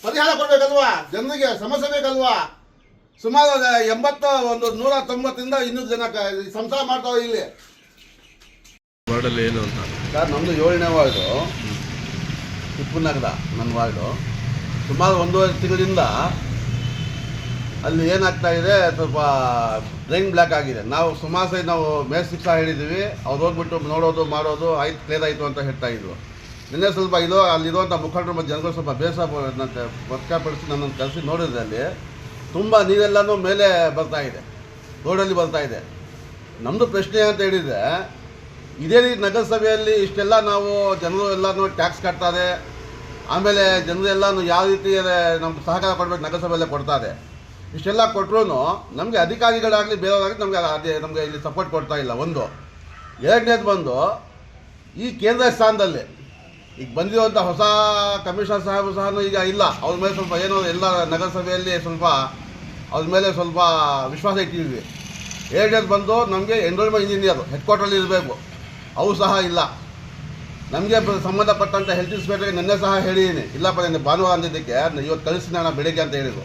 ಪರಿಹಾರ ಕೊಡ್ಬೇಕಲ್ವಾ? ಜನರಿಗೆ ಸಮಸ್ಯೆ ಬೇಕಲ್ವಾ? ಸುಮಾರು 190 ಇನ್ನೂರು ಜನ ಸಂಸಾರ ಮಾಡ್ತಾವೆ ಇಲ್ಲಿ. ವಾರ್ಡಲ್ಲಿ ಏನು ಅಂತ ಸರ್, ನಮ್ಮದು 7ನೇ ವಾರ್ಡು, ಟಿಪ್ಪುನಗರ ನನ್ನ ವಾರ್ಡು. ಸುಮಾರು 1.5 ತಿಂಗಳಿಂದ ಅಲ್ಲಿ ಏನಾಗ್ತಾ ಇದೆ, ಸ್ವಲ್ಪ ಡ್ರೈನ್ ಬ್ಲಾಕ್ ಆಗಿದೆ. ನಾವು ಸುಮಾರು ಸರಿ ನಾವು ಮೇಸ್ತ್ರಿ ಸಹ ಹೇಳಿದ್ದೀವಿ, ಅವ್ರು ಹೋಗ್ಬಿಟ್ಟು ನೋಡೋದು ಮಾಡೋದು ಆಯ್ತು, ಕ್ಲಿಯರ್ ಆಯಿತು ಅಂತ ಹೇಳ್ತಾ ಇದ್ರು. ನಿನ್ನೆ ಸ್ವಲ್ಪ ಅಲ್ಲಿರುವಂಥ ಮುಖಂಡರು ಮತ್ತು ಜನಗಳು ಸ್ವಲ್ಪ ಬೇಸರ ವ್ಯಕ್ತಪಡಿಸಿ ನನ್ನನ್ನು ಕರೆಸಿ ನೋಡಿದ್ರೆ ಅಲ್ಲಿ ತುಂಬ ನೀರೆಲ್ಲನೂ ಮೇಲೆ ಬರ್ತಾ ಇದೆ, ರೋಡಲ್ಲಿ ಬರ್ತಾ ಇದೆ. ನಮ್ಮದು ಪ್ರಶ್ನೆ ಅಂತ ಹೇಳಿದರೆ, ಇದೇ ರೀತಿ ನಗರಸಭೆಯಲ್ಲಿ ಇಷ್ಟೆಲ್ಲ ನಾವು ಜನರು ಎಲ್ಲನೂ ಟ್ಯಾಕ್ಸ್ ಕಟ್ತಾರೆ, ಆಮೇಲೆ ಜನರು ಎಲ್ಲನೂ ಯಾವ ರೀತಿ ನಮ್ಗೆ ಸಹಕಾರ ಕೊಡಬೇಕು ನಗರಸಭೆಯಲ್ಲೇ ಕೊಡ್ತಾರೆ. ಇಷ್ಟೆಲ್ಲ ಕೊಟ್ಟರು ನಮಗೆ ಅಧಿಕಾರಿಗಳಾಗಲಿ ಬೇರೆಯವರಾಗಲಿ ನಮಗೆ ಇಲ್ಲಿ ಸಪೋರ್ಟ್ ಕೊಡ್ತಾ ಇಲ್ಲ. ಒಂದು. ಎರಡನೇದು ಬಂದು ಈ ಕೇಂದ್ರ ಸ್ಥಾನದಲ್ಲಿ ಈಗ ಬಂದಿರುವಂಥ ಹೊಸ ಕಮಿಷನರ್ ಸಾಹೇಬರು ಸಹ ಈಗ ಇಲ್ಲ. ಅವ್ರ ಮೇಲೆ ಸ್ವಲ್ಪ ಏನೋ ಎಲ್ಲ ನಗರಸಭೆಯಲ್ಲಿ ಸ್ವಲ್ಪ ಅವ್ರ ಮೇಲೆ ಸ್ವಲ್ಪ ವಿಶ್ವಾಸ ಇಟ್ಟಿದ್ವಿ. ಎರಡನೇದು ಬಂದು ನಮಗೆ ಎನ್ರೋಲ್ಮೆಂಟ್ ಇಂಜಿನಿಯರ್ ಹೆಡ್ ಕ್ವಾರ್ಟರಲ್ಲಿ ಇರಬೇಕು, ಅವು ಸಹ ಇಲ್ಲ. ನಮಗೆ ಸಂಬಂಧಪಟ್ಟಂಥ ಹೆಲ್ತ್ ಇನ್ಸ್ಪೆಕ್ಟರ್ಗೆ ನಿನ್ನೆ ಸಹ ಹೇಳಿದ್ದೀನಿ, ಇಲ್ಲಪ್ಪ ನಿನ್ನೆ ಭಾನುವಾರ ಅಂದಿದ್ದಕ್ಕೆ ಇವತ್ತು ಕಳಿಸ್ತೀನಿ ನಾನು ಬೆಳಿಗ್ಗೆ ಅಂತ ಹೇಳಿದ್ರು.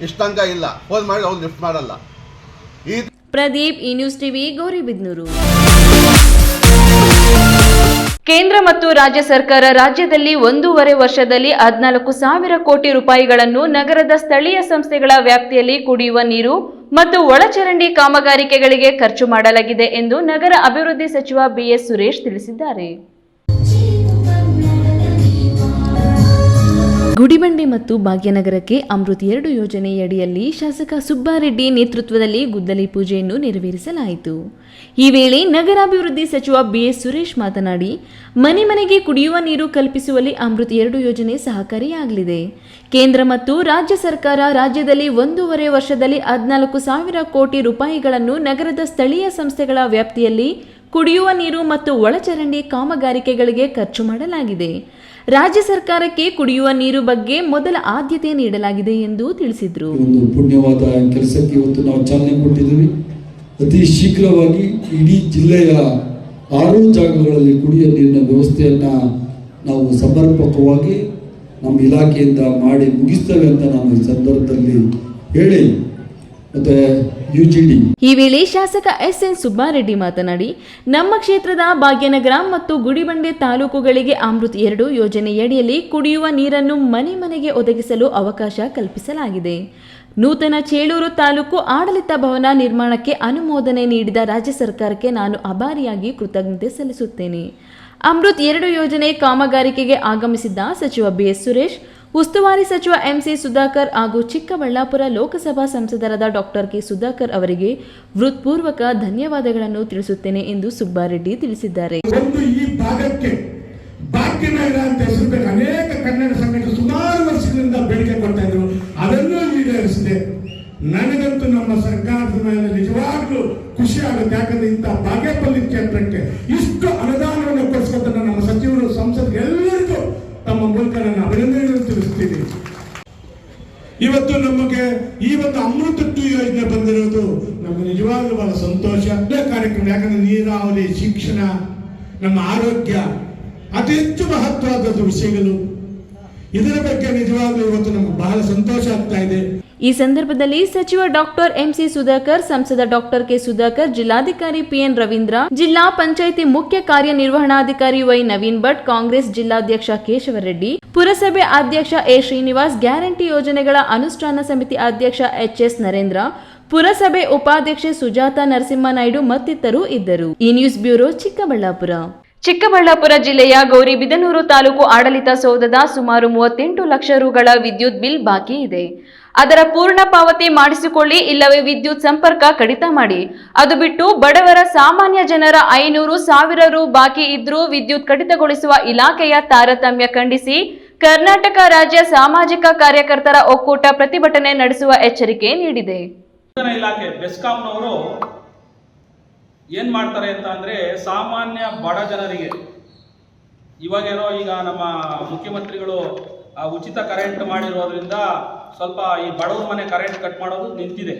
ಇಷ್ಟು ತನಕ ಇಲ್ಲ, ಫೋನ್ ಮಾಡಿ ಅವ್ರು ಲಿಫ್ಟ್ ಮಾಡಲ್ಲ. ಪ್ರದೀಪ್, ಈ ನ್ಯೂಸ್ ಟಿವಿ, ಗೌರಿಬಿದನೂರು. ಕೇಂದ್ರ ಮತ್ತು ರಾಜ್ಯ ಸರ್ಕಾರ ರಾಜ್ಯದಲ್ಲಿ 1.5 ವರ್ಷದಲ್ಲಿ 14,000 ಕೋಟಿ ರೂಪಾಯಿಗಳನ್ನು ನಗರದ ಸ್ಥಳೀಯ ಸಂಸ್ಥೆಗಳ ವ್ಯಾಪ್ತಿಯಲ್ಲಿ ಕುಡಿಯುವ ನೀರು ಮತ್ತು ಒಳಚರಂಡಿ ಕಾಮಗಾರಿಕೆಗಳಿಗೆ ಖರ್ಚು ಮಾಡಲಾಗಿದೆ ಎಂದು ನಗರ ಅಭಿವೃದ್ಧಿ ಸಚಿವ ಬಿಎಸ್ ಸುರೇಶ್ ತಿಳಿಸಿದ್ದಾರೆ. ಗುಡಿಬಂಡೆ ಮತ್ತು ಭಾಗ್ಯನಗರಕ್ಕೆ ಅಮೃತ್ 2 ಯೋಜನೆಯಡಿಯಲ್ಲಿ ಶಾಸಕ ಸುಬ್ಬಾರೆಡ್ಡಿ ನೇತೃತ್ವದಲ್ಲಿ ಗುದ್ದಲಿ ಪೂಜೆಯನ್ನು ನೆರವೇರಿಸಲಾಯಿತು. ಈ ವೇಳೆ ನಗರಾಭಿವೃದ್ಧಿ ಸಚಿವ ಬಿಎಸ್ ಸುರೇಶ್ ಮಾತನಾಡಿ, ಮನೆ ಮನೆಗೆ ಕುಡಿಯುವ ನೀರು ಕಲ್ಪಿಸುವಲ್ಲಿ ಅಮೃತ್ 2 ಯೋಜನೆ ಸಹಕಾರಿಯಾಗಲಿದೆ. ಕೇಂದ್ರ ಮತ್ತು ರಾಜ್ಯ ಸರ್ಕಾರ ರಾಜ್ಯದಲ್ಲಿ 1.5 ವರ್ಷದಲ್ಲಿ 14,000 ಕೋಟಿ ರೂಪಾಯಿಗಳನ್ನು ನಗರದ ಸ್ಥಳೀಯ ಸಂಸ್ಥೆಗಳ ವ್ಯಾಪ್ತಿಯಲ್ಲಿ ಕುಡಿಯುವ ನೀರು ಮತ್ತು ಒಳಚರಂಡಿ ಕಾಮಗಾರಿಕೆಗಳಿಗೆ ಖರ್ಚು ಮಾಡಲಾಗಿದೆ. ರಾಜ್ಯ ಸರ್ಕಾರಕ್ಕೆ ಕುಡಿಯುವ ನೀರು ಬಗ್ಗೆ ಮೊದಲ ಆದ್ಯತೆ ನೀಡಲಾಗಿದೆ ಎಂದು ತಿಳಿಸಿದರು. ಒಂದು ಪುಣ್ಯವಾದ ಕೆಲಸಕ್ಕೆ ಇವತ್ತು ನಾವು ಚಾಲನೆ ಕೊಟ್ಟಿದ್ದೀವಿ. ಅತಿ ಶೀಘ್ರವಾಗಿ ಇಡೀ ಜಿಲ್ಲೆಯ 6 ಜಾಗಗಳಲ್ಲಿ ಕುಡಿಯುವ ನೀರಿನ ವ್ಯವಸ್ಥೆಯನ್ನು ನಾವು ಸಮರ್ಪಕವಾಗಿ ನಮ್ಮ ಇಲಾಖೆಯಿಂದ ಮಾಡಿ ಮುಗಿಸ್ತೇವೆ ಅಂತ ನಾನು ಈ ಸಂದರ್ಭದಲ್ಲಿ ಹೇಳಿ, ಮತ್ತೆ ಈ ವೇಳೆ ಶಾಸಕ ಎಸ್ಎನ್ ಸುಬ್ಬಾರೆಡ್ಡಿ ಮಾತನಾಡಿ, ನಮ್ಮ ಕ್ಷೇತ್ರದ ಭಾಗ್ಯನಗರ ಮತ್ತು ಗುಡಿಬಂಡೆ ತಾಲೂಕುಗಳಿಗೆ ಅಮೃತ್ 2 ಯೋಜನೆಯಡಿಯಲ್ಲಿ ಕುಡಿಯುವ ನೀರನ್ನು ಮನೆ ಮನೆಗೆ ಒದಗಿಸಲು ಅವಕಾಶ ಕಲ್ಪಿಸಲಾಗಿದೆ. ನೂತನ ಚೇಳೂರು ತಾಲೂಕು ಆಡಳಿತ ಭವನ ನಿರ್ಮಾಣಕ್ಕೆ ಅನುಮೋದನೆ ನೀಡಿದ ರಾಜ್ಯ ಸರ್ಕಾರಕ್ಕೆ ನಾನು ಅಭಾರಿಯಾಗಿ ಕೃತಜ್ಞತೆ ಸಲ್ಲಿಸುತ್ತೇನೆ. ಅಮೃತ್ 2 ಯೋಜನೆ ಕಾಮಗಾರಿಕೆಗೆ ಆಗಮಿಸಿದ್ದ ಸಚಿವ ಬಿಎಸ್ ಸುರೇಶ್, ಉಸ್ತುವಾರಿ ಸಚಿವ ಎಂಸಿ ಸುಧಾಕರ್ ಹಾಗೂ ಚಿಕ್ಕಬಳ್ಳಾಪುರ ಲೋಕಸಭಾ ಸಂಸದರಾದ ಡಾಕ್ಟರ್ ಕೆ ಸುಧಾಕರ್ ಅವರಿಗೆ ಹೃತ್ಪೂರ್ವಕ ಧನ್ಯವಾದಗಳನ್ನು ತಿಳಿಸುತ್ತೇನೆ ಎಂದು ಸುಬ್ಬಾರೆಡ್ಡಿ ತಿಳಿಸಿದ್ದಾರೆ. ಈ ಭಾಗಕ್ಕೆ ಭಾಗ್ಯನಗರ ಅಂತ ಹೆಸರು ಅನೇಕ ಕನ್ನಡ ಸಂಘಟನೆ ಸುಮಾರು ವರ್ಷಗಳಿಂದ ಬೇಡಿಕೆ ಕೊಡ್ತಾ ಇದ್ರು, ಅದನ್ನು ಈಡೇರಿಸಿದೆ. ನನಗಂತೂ ನಮ್ಮ ಸರ್ಕಾರದ ಮೇಲೆ ನಿಜವಾಗ್ಲೂ ಖುಷಿ ಆಗುತ್ತೆ. ಯಾಕಂದ್ರೆ ಇಂಥ ಬಾಗೇಪಲ್ಲಿ ಕ್ಷೇತ್ರಕ್ಕೆ ಇಷ್ಟು ಅನುದಾನವನ್ನು ಕೊಡಿಸ್ಕೊತ ನಮ್ಮ ಸಚಿವರು ಸಂಸದರು ಎಲ್ಲರಿಗೂ ತಮ್ಮ ಮೂಲಕ ನನ್ನ ಅಭಿನಂದನೆಗಳನ್ನು ತಿಳಿಸ್ತೀನಿ. ಇವತ್ತು ನಮಗೆ ಈ ಒಂದು ಅಮೃತ 2 ಯೋಜನೆ ಬಂದಿರೋದು ನಮಗೆ ನಿಜವಾಗ್ಲೂ ಬಹಳ ಸಂತೋಷ ಕಾರ್ಯಕ್ರಮ. ಯಾಕಂದ್ರೆ ನೀರಾವರಿ, ಶಿಕ್ಷಣ, ನಮ್ಮ ಆರೋಗ್ಯ ಅತಿ ಹೆಚ್ಚು ಮಹತ್ವವಾದ ವಿಷಯಗಳು. ಇದರ ಬಗ್ಗೆ ನಿಜವಾಗ್ಲೂ ಇವತ್ತು ನಮಗೆ ಬಹಳ ಸಂತೋಷ ಆಗ್ತಾ ಇದೆ. ಈ ಸಂದರ್ಭದಲ್ಲಿ ಸಚಿವ ಡಾಕ್ಟರ್ ಎಂಸಿ ಸುಧಾಕರ್, ಸಂಸದ ಡಾಕ್ಟರ್ ಕೆ ಸುಧಾಕರ್, ಜಿಲ್ಲಾಧಿಕಾರಿ ಪಿಎನ್ ರವೀಂದ್ರ, ಜಿಲ್ಲಾ ಪಂಚಾಯಿತಿ ಮುಖ್ಯ ಕಾರ್ಯನಿರ್ವಹಣಾಧಿಕಾರಿ ವೈ ನವೀನ್ ಭಟ್, ಕಾಂಗ್ರೆಸ್ ಜಿಲ್ಲಾಧ್ಯಕ್ಷ ಕೇಶವರೆಡ್ಡಿ, ಪುರಸಭೆ ಅಧ್ಯಕ್ಷ ಎ ಶ್ರೀನಿವಾಸ್, ಗ್ಯಾರಂಟಿ ಯೋಜನೆಗಳ ಅನುಷ್ಠಾನ ಸಮಿತಿ ಅಧ್ಯಕ್ಷ ಎಚ್ಎಸ್ ನರೇಂದ್ರ, ಪುರಸಭೆ ಉಪಾಧ್ಯಕ್ಷೆ ಸುಜಾತ ನರಸಿಂಹನಾಯ್ಡು ಮತ್ತಿತರರು ಇದ್ದರು. ಈ ನ್ಯೂಸ್ ಬ್ಯೂರೋ, ಚಿಕ್ಕಬಳ್ಳಾಪುರ. ಚಿಕ್ಕಬಳ್ಳಾಪುರ ಜಿಲ್ಲೆಯ ಗೌರಿಬಿದನೂರು ತಾಲೂಕು ಆಡಳಿತ ಸೌಧದ ಸುಮಾರು 38 ಲಕ್ಷ ರುಗಳ ವಿದ್ಯುತ್ ಬಿಲ್ ಬಾಕಿ ಇದೆ. ಅದರ ಪೂರ್ಣ ಪಾವತಿ ಮಾಡಿಸಿಕೊಳ್ಳಿ, ಇಲ್ಲವೇ ವಿದ್ಯುತ್ ಸಂಪರ್ಕ ಕಡಿತ ಮಾಡಿ. ಅದು ಬಿಟ್ಟು ಬಡವರ ಸಾಮಾನ್ಯ ಜನರ 500,000 ರು ಬಾಕಿ ಇದ್ರೂ ವಿದ್ಯುತ್ ಕಡಿತಗೊಳಿಸುವ ಇಲಾಖೆಯ ತಾರತಮ್ಯ ಖಂಡಿಸಿ ಕರ್ನಾಟಕ ರಾಜ್ಯ ಸಾಮಾಜಿಕ ಕಾರ್ಯಕರ್ತರ ಒಕ್ಕೂಟ ಪ್ರತಿಭಟನೆ ನಡೆಸುವ ಎಚ್ಚರಿಕೆ ನೀಡಿದೆ. ಇಲಾಖೆ ಬೆಸ್ಕಾಂನವರು ಏನ್ ಮಾಡ್ತಾರೆ ಅಂತ ಅಂದ್ರೆ, ಸಾಮಾನ್ಯ ಬಡ ಜನರಿಗೆ ಇವಾಗೇನೋ ಈಗ ನಮ್ಮ ಮುಖ್ಯಮಂತ್ರಿಗಳು ಉಚಿತ ಕರೆಂಟ್ ಮಾಡಿರೋದ್ರಿಂದ ಸ್ವಲ್ಪ ಈ ಬಡವರ ಮನೆ ಕರೆಂಟ್ ಕಟ್ ಮಾಡೋದು ನಿಂತಿದೆ.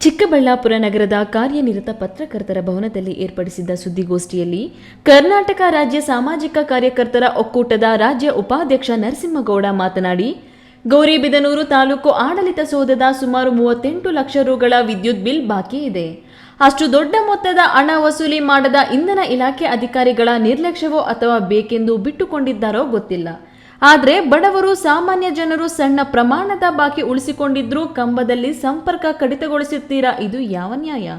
ಚಿಕ್ಕಬಳ್ಳಾಪುರ ನಗರದ ಕಾರ್ಯನಿರತ ಪತ್ರಕರ್ತರ ಭವನದಲ್ಲಿ ಏರ್ಪಡಿಸಿದ್ದ ಸುದ್ದಿಗೋಷ್ಠಿಯಲ್ಲಿ ಕರ್ನಾಟಕ ರಾಜ್ಯ ಸಾಮಾಜಿಕ ಕಾರ್ಯಕರ್ತರ ಒಕ್ಕೂಟದ ರಾಜ್ಯ ಉಪಾಧ್ಯಕ್ಷ ನರಸಿಂಹಗೌಡ ಮಾತನಾಡಿ, ಗೌರಿಬಿದನೂರು ತಾಲೂಕು ಆಡಳಿತ ಸೌಧದ ಸುಮಾರು 38 ಲಕ್ಷ ರುಗಳ ವಿದ್ಯುತ್ ಬಿಲ್ ಬಾಕಿ ಇದೆ. ಅಷ್ಟು ದೊಡ್ಡ ಮೊತ್ತದ ಹಣ ವಸೂಲಿ ಮಾಡದ ಇಂಧನ ಇಲಾಖೆ ಅಧಿಕಾರಿಗಳ ನಿರ್ಲಕ್ಷ್ಯವೋ ಅಥವಾ ಬೇಕೆಂದು ಬಿಟ್ಟುಕೊಂಡಿದ್ದಾರೋ ಗೊತ್ತಿಲ್ಲ. ಆದರೆ ಬಡವರು ಸಾಮಾನ್ಯ ಜನರು ಸಣ್ಣ ಪ್ರಮಾಣದ ಬಾಕಿ ಉಳಿಸಿಕೊಂಡಿದ್ರೂ ಕಂಬದಲ್ಲಿ ಸಂಪರ್ಕ ಕಡಿತಗೊಳಿಸುತ್ತೀರಾ? ಇದು ಯಾವ ನ್ಯಾಯ?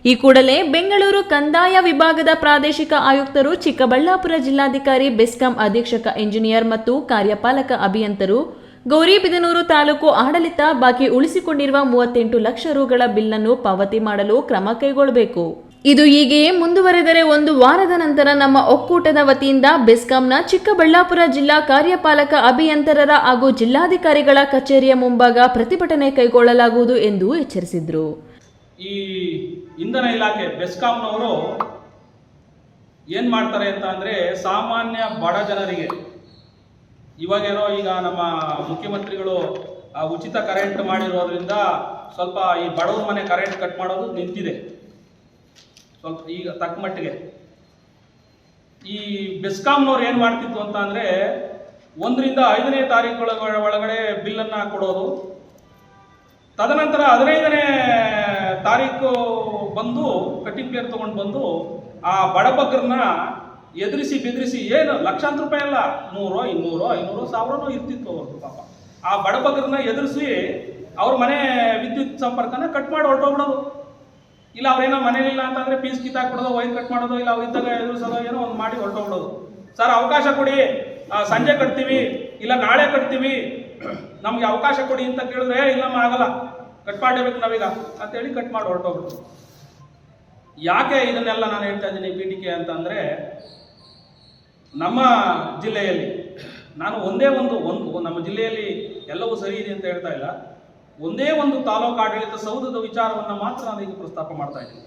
ಈ ಕೂಡಲೇ ಬೆಂಗಳೂರು ಕಂದಾಯ ವಿಭಾಗದ ಪ್ರಾದೇಶಿಕ ಆಯುಕ್ತರು, ಚಿಕ್ಕಬಳ್ಳಾಪುರ ಜಿಲ್ಲಾಧಿಕಾರಿ, ಬೆಸ್ಕಾಂ ಅಧೀಕ್ಷಕ ಇಂಜಿನಿಯರ್ ಮತ್ತು ಕಾರ್ಯಪಾಲಕ ಅಭಿಯಂತರು ಗೌರಿಬಿದನೂರು ತಾಲೂಕು ಆಡಳಿತ ಬಾಕಿ ಉಳಿಸಿಕೊಂಡಿರುವ 38 ಲಕ್ಷ ರುಗಳ ಬಿಲ್ಲನ್ನು ಪಾವತಿ ಮಾಡಲು ಕ್ರಮ ಕೈಗೊಳ್ಳಬೇಕು. ಇದು ಹೀಗೆಯೇ ಮುಂದುವರೆದರೆ 1 ವಾರದ ನಂತರ ನಮ್ಮ ಒಕ್ಕೂಟದ ವತಿಯಿಂದ ಬೆಸ್ಕಾಂನ ಚಿಕ್ಕಬಳ್ಳಾಪುರ ಜಿಲ್ಲಾ ಕಾರ್ಯಪಾಲಕ ಅಭಿಯಂತರರ ಹಾಗೂ ಜಿಲ್ಲಾಧಿಕಾರಿಗಳ ಕಚೇರಿಯ ಮುಂಭಾಗ ಪ್ರತಿಭಟನೆ ಕೈಗೊಳ್ಳಲಾಗುವುದು ಎಂದು ಎಚ್ಚರಿಸಿದರು. ಈ ಇಂಧನ ಇಲಾಖೆ ಬೆಸ್ಕಾಂನವರು ಏನು ಮಾಡ್ತಾರೆ ಅಂತ ಅಂದರೆ, ಸಾಮಾನ್ಯ ಬಡ ಜನರಿಗೆ ಇವಾಗೇನೋ ಈಗ ನಮ್ಮ ಮುಖ್ಯಮಂತ್ರಿಗಳು ಉಚಿತ ಕರೆಂಟ್ ಮಾಡಿರೋದ್ರಿಂದ ಸ್ವಲ್ಪ ಈ ಬಡವ್ರ ಮನೆ ಕರೆಂಟ್ ಕಟ್ ಮಾಡೋದು ನಿಂತಿದೆ, ಸ್ವಲ್ಪ ಈಗ ತಕ್ಕ ಮಟ್ಟಿಗೆ. ಈ ಬೆಸ್ಕಾಂನವ್ರು ಏನು ಮಾಡ್ತಿತ್ತು ಅಂತ ಅಂದರೆ, 1ರಿಂದ 5ನೇ ತಾರೀಕು ಒಳಗಡೆ ಬಿಲ್ಲನ್ನು ಕೊಡೋದು, ತದನಂತರ 15ನೇ ತಾರೀಕು ಬಂದು ಕಟ್ಟಿಂಗ್ ಪ್ಲೇರ್ ತೊಗೊಂಡು ಬಂದು ಆ ಬಡಬಗ್ಗರನ್ನ ಎದುರಿಸಿ ಬೆದರಿಸಿ, ಏನು ಲಕ್ಷಾಂತರ ರೂಪಾಯಿ ಅಲ್ಲ, 100, 200, 500, 1000 ಇರ್ತಿತ್ತು ಅವ್ರದ್ದು ಪಾಪ. ಆ ಬಡಬಗ್ಗರನ್ನ ಎದುರಿಸಿ ಅವ್ರ ಮನೆ ವಿದ್ಯುತ್ ಸಂಪರ್ಕನ ಕಟ್ ಮಾಡಿ ಹೊರಟೋಗ್ಬಿಡೋದು. ಇಲ್ಲ ಅವ್ರೇನೋ ಮನೇಲಿಲ್ಲ ಅಂತಂದರೆ ಪೀಸ್ ಕಿತ್ತಾಕ್ಬಿಡೋದು, ವೈರ್ ಕಟ್ ಮಾಡೋದು, ಇಲ್ಲ ಅವ್ರಿದ್ದಾಗ ಎದುರಿಸೋದು, ಏನೋ ಒಂದು ಮಾಡಿ ಹೊರಟೋಗ್ಬಿಡೋದು. ಸರ್ ಅವಕಾಶ ಕೊಡಿ, ಸಂಜೆ ಕಟ್ತೀವಿ, ಇಲ್ಲ ನಾಳೆ ಕಟ್ತೀವಿ, ನಮಗೆ ಅವಕಾಶ ಕೊಡಿ ಅಂತ ಕೇಳಿದ್ರೆ, ಇಲ್ಲಮ್ಮ ಆಗಲ್ಲ, ಕಟ್ ಮಾಡಬೇಕು ನಾವೀಗ ಅಂತೇಳಿ ಕಟ್ ಮಾಡಿ ಹೊರಟೋಗ್ಬಿಡೋದು. ಯಾಕೆ ಇದನ್ನೆಲ್ಲ ನಾನು ಹೇಳ್ತಾ ಇದ್ದೀನಿ ಪೀಠಿಕೆ ಅಂತ ಅಂದರೆ, ನಮ್ಮ ಜಿಲ್ಲೆಯಲ್ಲಿ ನಾನು ಒಂದೇ ಒಂದು ನಮ್ಮ ಜಿಲ್ಲೆಯಲ್ಲಿ ಎಲ್ಲವೂ ಸರಿ ಇದೆ ಅಂತ ಹೇಳ್ತಾ ಇಲ್ಲ, ಒಂದೇ ಒಂದು ತಾಲೂಕು ಆಡಳಿತ ಸೌಧದ ವಿಚಾರವನ್ನು ಮಾತ್ರ ನಾನು ಈಗ ಪ್ರಸ್ತಾಪ ಮಾಡ್ತಾ ಇದ್ದೀನಿ.